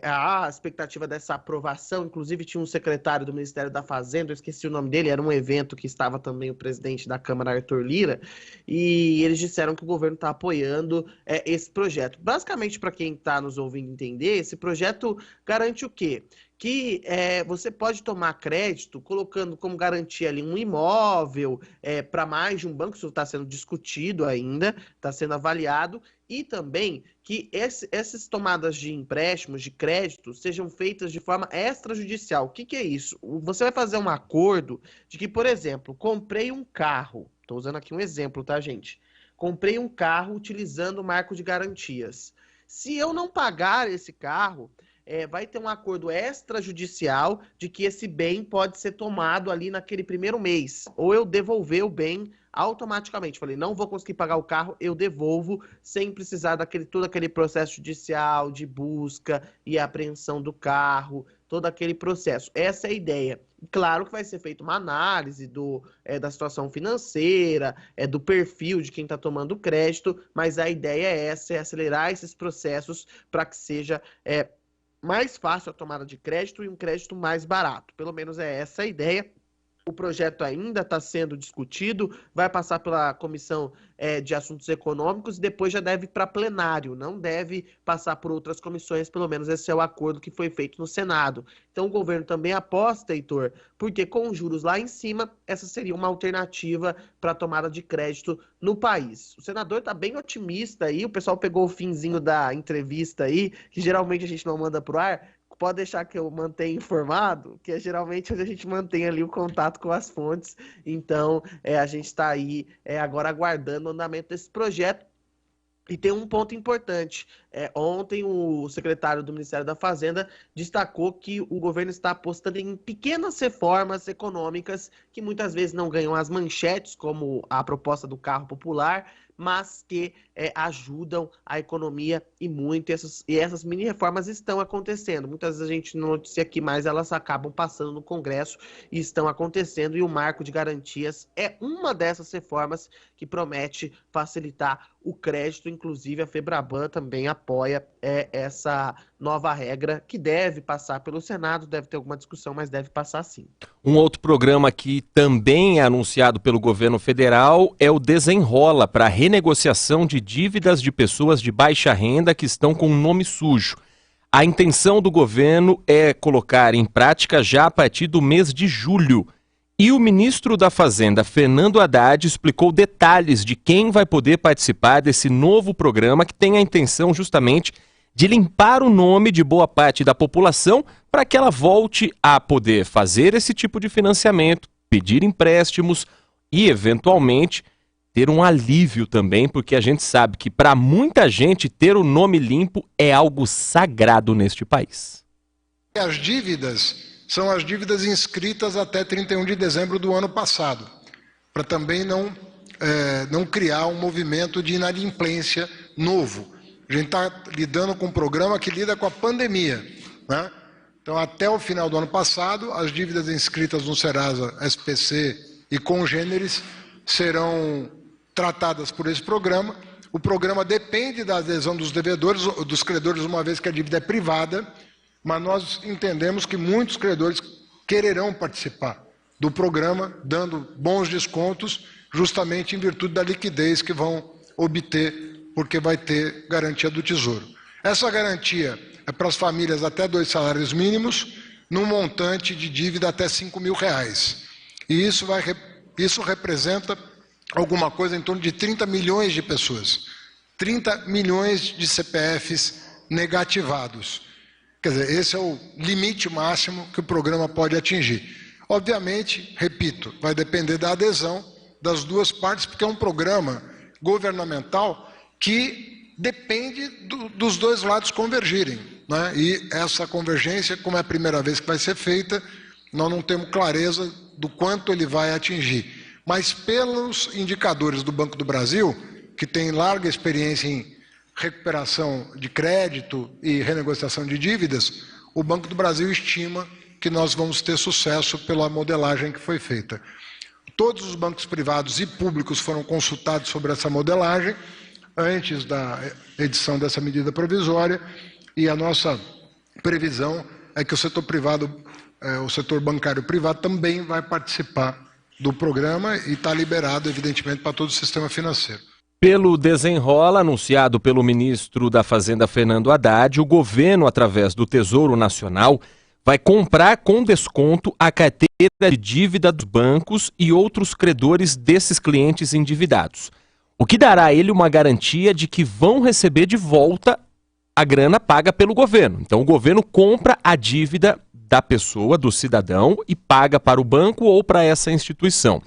Speaker 9: A expectativa dessa aprovação, inclusive tinha um secretário do Ministério da Fazenda, eu esqueci o nome dele, era um evento que estava também o presidente da Câmara, Arthur Lira, e eles disseram que o governo está apoiando esse projeto. Basicamente, para quem está nos ouvindo entender, esse projeto garante o quê? Que você pode tomar crédito colocando como garantia ali um imóvel para mais de um banco, isso está sendo discutido ainda, está sendo avaliado, e também que essas tomadas de empréstimos, de crédito, sejam feitas de forma extrajudicial. O que é isso? Você vai fazer um acordo de que, por exemplo, comprei um carro, estou usando aqui um exemplo, tá, gente? Comprei um carro utilizando o marco de garantias. Se eu não pagar esse carro, vai ter um acordo extrajudicial de que esse bem pode ser tomado ali naquele primeiro mês, ou eu devolver o bem automaticamente. Falei, não vou conseguir pagar o carro, eu devolvo sem precisar todo aquele processo judicial de busca e apreensão do carro, todo aquele processo. Essa é a ideia. Claro que vai ser feita uma análise da situação financeira, do perfil de quem está tomando crédito, mas a ideia é essa, é acelerar esses processos para que seja mais fácil a tomada de crédito e um crédito mais barato. Pelo menos é essa a ideia. O projeto ainda está sendo discutido, vai passar pela Comissão de Assuntos Econômicos e depois já deve ir para plenário, não deve passar por outras comissões, pelo menos esse é o acordo que foi feito no Senado. Então o governo também aposta, Heitor, porque com juros lá em cima, essa seria uma alternativa para a tomada de crédito no país. O senador está bem otimista aí, o pessoal pegou o finzinho da entrevista aí, que geralmente a gente não manda para o ar. Pode deixar que eu mantenha informado, que é geralmente onde a gente mantém ali o contato com as fontes. Então, a gente está aí agora aguardando o andamento desse projeto. E tem um ponto importante. Ontem o secretário do Ministério da Fazenda destacou que o governo está apostando em pequenas reformas econômicas que muitas vezes não ganham as manchetes, como a proposta do carro popular, mas que ajudam a economia e muito. E essas mini reformas estão acontecendo. Muitas vezes a gente não noticia aqui, mas elas acabam passando no Congresso e estão acontecendo. E o marco de garantias é uma dessas reformas que promete facilitar o crédito. Inclusive a Febraban também apoia essa nova regra que deve passar pelo Senado, deve ter alguma discussão, mas deve passar sim.
Speaker 8: Um outro programa que também é anunciado pelo governo federal é o Desenrola, para renegociação de dívidas de pessoas de baixa renda que estão com nome sujo. A intenção do governo é colocar em prática já a partir do mês de julho. E o ministro da Fazenda, Fernando Haddad, explicou detalhes de quem vai poder participar desse novo programa que tem a intenção justamente de limpar o nome de boa parte da população para que ela volte a poder fazer esse tipo de financiamento, pedir empréstimos e, eventualmente, ter um alívio também, porque a gente sabe que para muita gente ter o nome limpo é algo sagrado neste país.
Speaker 5: As dívidas são as dívidas inscritas até 31 de dezembro do ano passado, para também não criar um movimento de inadimplência novo. A gente está lidando com um programa que lida com a pandemia, né? Então, até o final do ano passado, as dívidas inscritas no Serasa, SPC e congêneres serão tratadas por esse programa. O programa depende da adesão dos devedores, dos credores, uma vez que a dívida é privada, mas nós entendemos que muitos credores quererão participar do programa, dando bons descontos, justamente em virtude da liquidez que vão obter, porque vai ter garantia do Tesouro. Essa garantia é para as famílias até 2 salários mínimos, num montante de dívida até R$5 mil. E isso representa alguma coisa em torno de 30 milhões de pessoas. 30 milhões de CPFs negativados. Quer dizer, esse é o limite máximo que o programa pode atingir. Obviamente, repito, vai depender da adesão das duas partes, porque é um programa governamental que depende dos dois lados convergirem, né? E essa convergência, como é a primeira vez que vai ser feita, nós não temos clareza do quanto ele vai atingir. Mas pelos indicadores do Banco do Brasil, que tem larga experiência em recuperação de crédito e renegociação de dívidas, o Banco do Brasil estima que nós vamos ter sucesso pela modelagem que foi feita. Todos os bancos privados e públicos foram consultados sobre essa modelagem antes da edição dessa medida provisória, e a nossa previsão é que o setor privado, o setor bancário privado também vai participar do programa e está liberado, evidentemente, para todo o sistema financeiro.
Speaker 8: Pelo Desenrola, anunciado pelo ministro da Fazenda, Fernando Haddad, o governo, através do Tesouro Nacional, vai comprar com desconto a carteira de dívida dos bancos e outros credores desses clientes endividados, o que dará a ele uma garantia de que vão receber de volta a grana paga pelo governo. Então o governo compra a dívida da pessoa, do cidadão, e paga para o banco ou para essa instituição.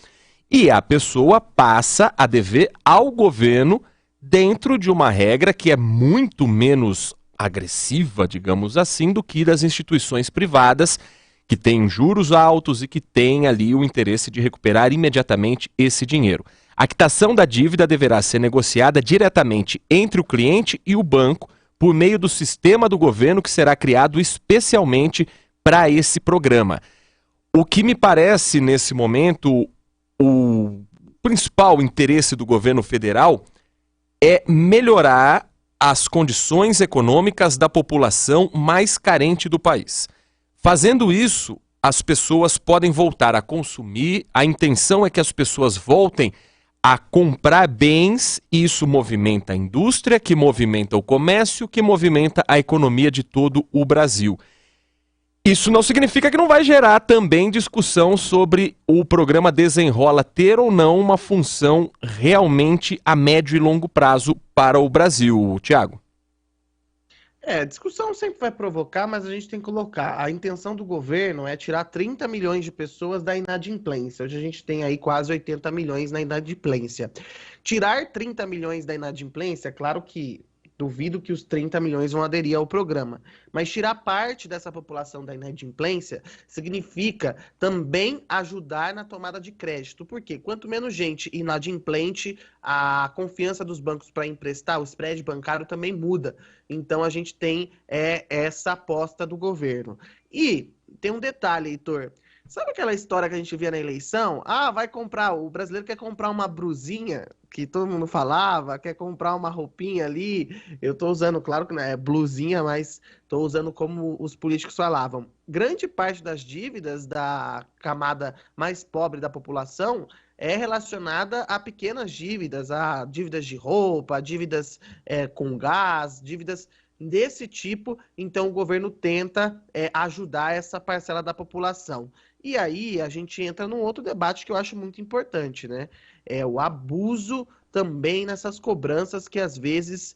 Speaker 8: E a pessoa passa a dever ao governo dentro de uma regra que é muito menos agressiva, digamos assim, do que das instituições privadas, que têm juros altos e que têm ali o interesse de recuperar imediatamente esse dinheiro. A quitação da dívida deverá ser negociada diretamente entre o cliente e o banco por meio do sistema do governo que será criado especialmente para esse programa. O que me parece, nesse momento, o principal interesse do governo federal é melhorar as condições econômicas da população mais carente do país. Fazendo isso, as pessoas podem voltar a consumir, a intenção é que as pessoas voltem a comprar bens, e isso movimenta a indústria, que movimenta o comércio, que movimenta a economia de todo o Brasil. Isso não significa que não vai gerar também discussão sobre o programa Desenrola ter ou não uma função realmente a médio e longo prazo para o Brasil, Tiago.
Speaker 9: Discussão sempre vai provocar, mas a gente tem que colocar. A intenção do governo é tirar 30 milhões de pessoas da inadimplência. Hoje a gente tem aí quase 80 milhões na inadimplência. Tirar 30 milhões da inadimplência, claro que duvido que os 30 milhões vão aderir ao programa. Mas tirar parte dessa população da inadimplência significa também ajudar na tomada de crédito. Por quê? Quanto menos gente inadimplente, a confiança dos bancos para emprestar, o spread bancário também muda. Então a gente tem essa aposta do governo. E tem um detalhe, Heitor. Sabe aquela história que a gente via na eleição? O brasileiro quer comprar uma brusinha, que todo mundo falava, quer comprar uma roupinha ali. Eu tô usando, claro que não é blusinha, mas tô usando como os políticos falavam. Grande parte das dívidas da camada mais pobre da população é relacionada a pequenas dívidas, a dívidas de roupa, dívidas com gás, dívidas desse tipo. Então o governo tenta ajudar essa parcela da população. E aí a gente entra num outro debate que eu acho muito importante, né? É o abuso também nessas cobranças que às vezes,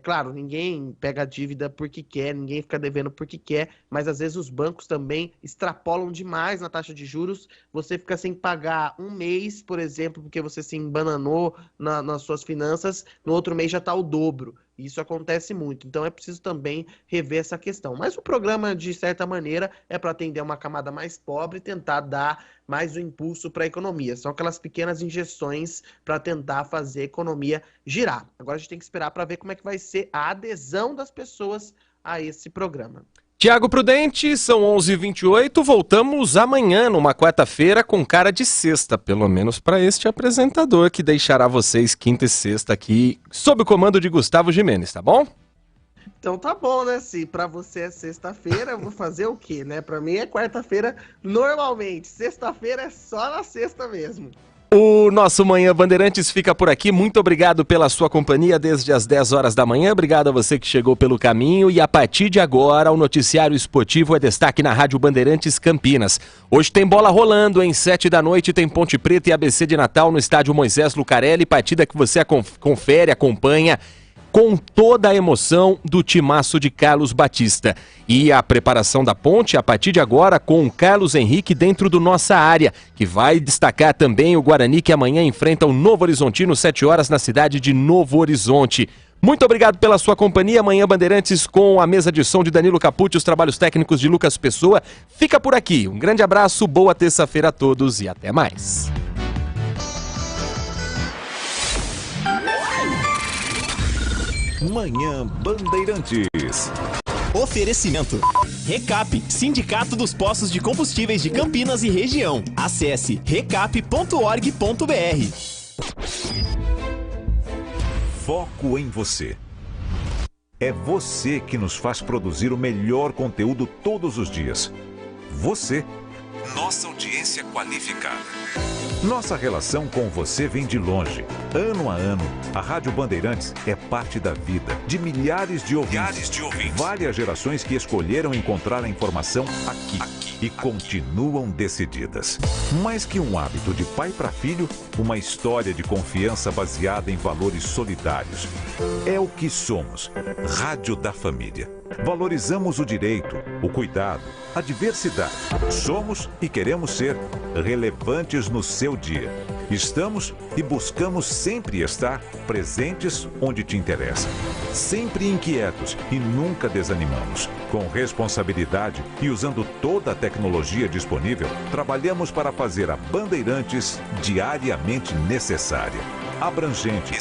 Speaker 9: claro, ninguém pega dívida porque quer, ninguém fica devendo porque quer, mas às vezes os bancos também extrapolam demais na taxa de juros. Você fica sem pagar um mês, por exemplo, porque você se embananou nas suas finanças, no outro mês já está o dobro. Isso acontece muito, então é preciso também rever essa questão. Mas o programa, de certa maneira, é para atender uma camada mais pobre e tentar dar mais um impulso para a economia. São aquelas pequenas injeções para tentar fazer a economia girar. Agora a gente tem que esperar para ver como é que vai ser a adesão das pessoas a esse programa.
Speaker 8: Tiago Prudente, são 11h28, voltamos amanhã, numa quarta-feira, com cara de sexta, pelo menos para este apresentador, que deixará vocês quinta e sexta aqui, sob o comando de Gustavo Gimenez, tá bom?
Speaker 9: Então tá bom, né? Se pra você é sexta-feira, eu vou fazer o quê, né? Pra mim é quarta-feira normalmente, sexta-feira é só na sexta mesmo.
Speaker 8: O nosso Manhã Bandeirantes fica por aqui. Muito obrigado pela sua companhia desde as 10 horas da manhã. Obrigado a você que chegou pelo caminho. E a partir de agora, o noticiário esportivo é destaque na Rádio Bandeirantes Campinas. Hoje tem bola rolando, em 7 da noite tem Ponte Preta e ABC de Natal no estádio Moisés Lucarelli. Partida que você confere, acompanha com toda a emoção do timaço de Carlos Batista. E a preparação da Ponte a partir de agora com o Carlos Henrique dentro do Nossa Área, que vai destacar também o Guarani, que amanhã enfrenta o Novo Horizontino, 7 horas na cidade de Novo Horizonte. Muito obrigado pela sua companhia. Amanhã Bandeirantes com a mesa de som de Danilo Capucci, os trabalhos técnicos de Lucas Pessoa. Fica por aqui. Um grande abraço, boa terça-feira a todos e até mais.
Speaker 6: Manhã Bandeirantes.
Speaker 7: Oferecimento. Recap, Sindicato dos Postos de Combustíveis de Campinas e região. Acesse recap.org.br.
Speaker 6: Foco em você. É você que nos faz produzir o melhor conteúdo todos os dias. Você. Nossa audiência qualificada. Nossa relação com você vem de longe. Ano a ano, a Rádio Bandeirantes é parte da vida de milhares de ouvintes. Várias gerações que escolheram encontrar a informação aqui e continuam decididas. Mais que um hábito de pai para filho, uma história de confiança baseada em valores solidários. É o que somos. Rádio da Família. Valorizamos o direito, o cuidado, a diversidade. Somos e queremos ser relevantes no seu dia. Estamos e buscamos sempre estar presentes onde te interessa. Sempre inquietos e nunca desanimamos. Com responsabilidade e usando toda a tecnologia disponível, trabalhamos para fazer a Bandeirantes diariamente necessária, abrangente,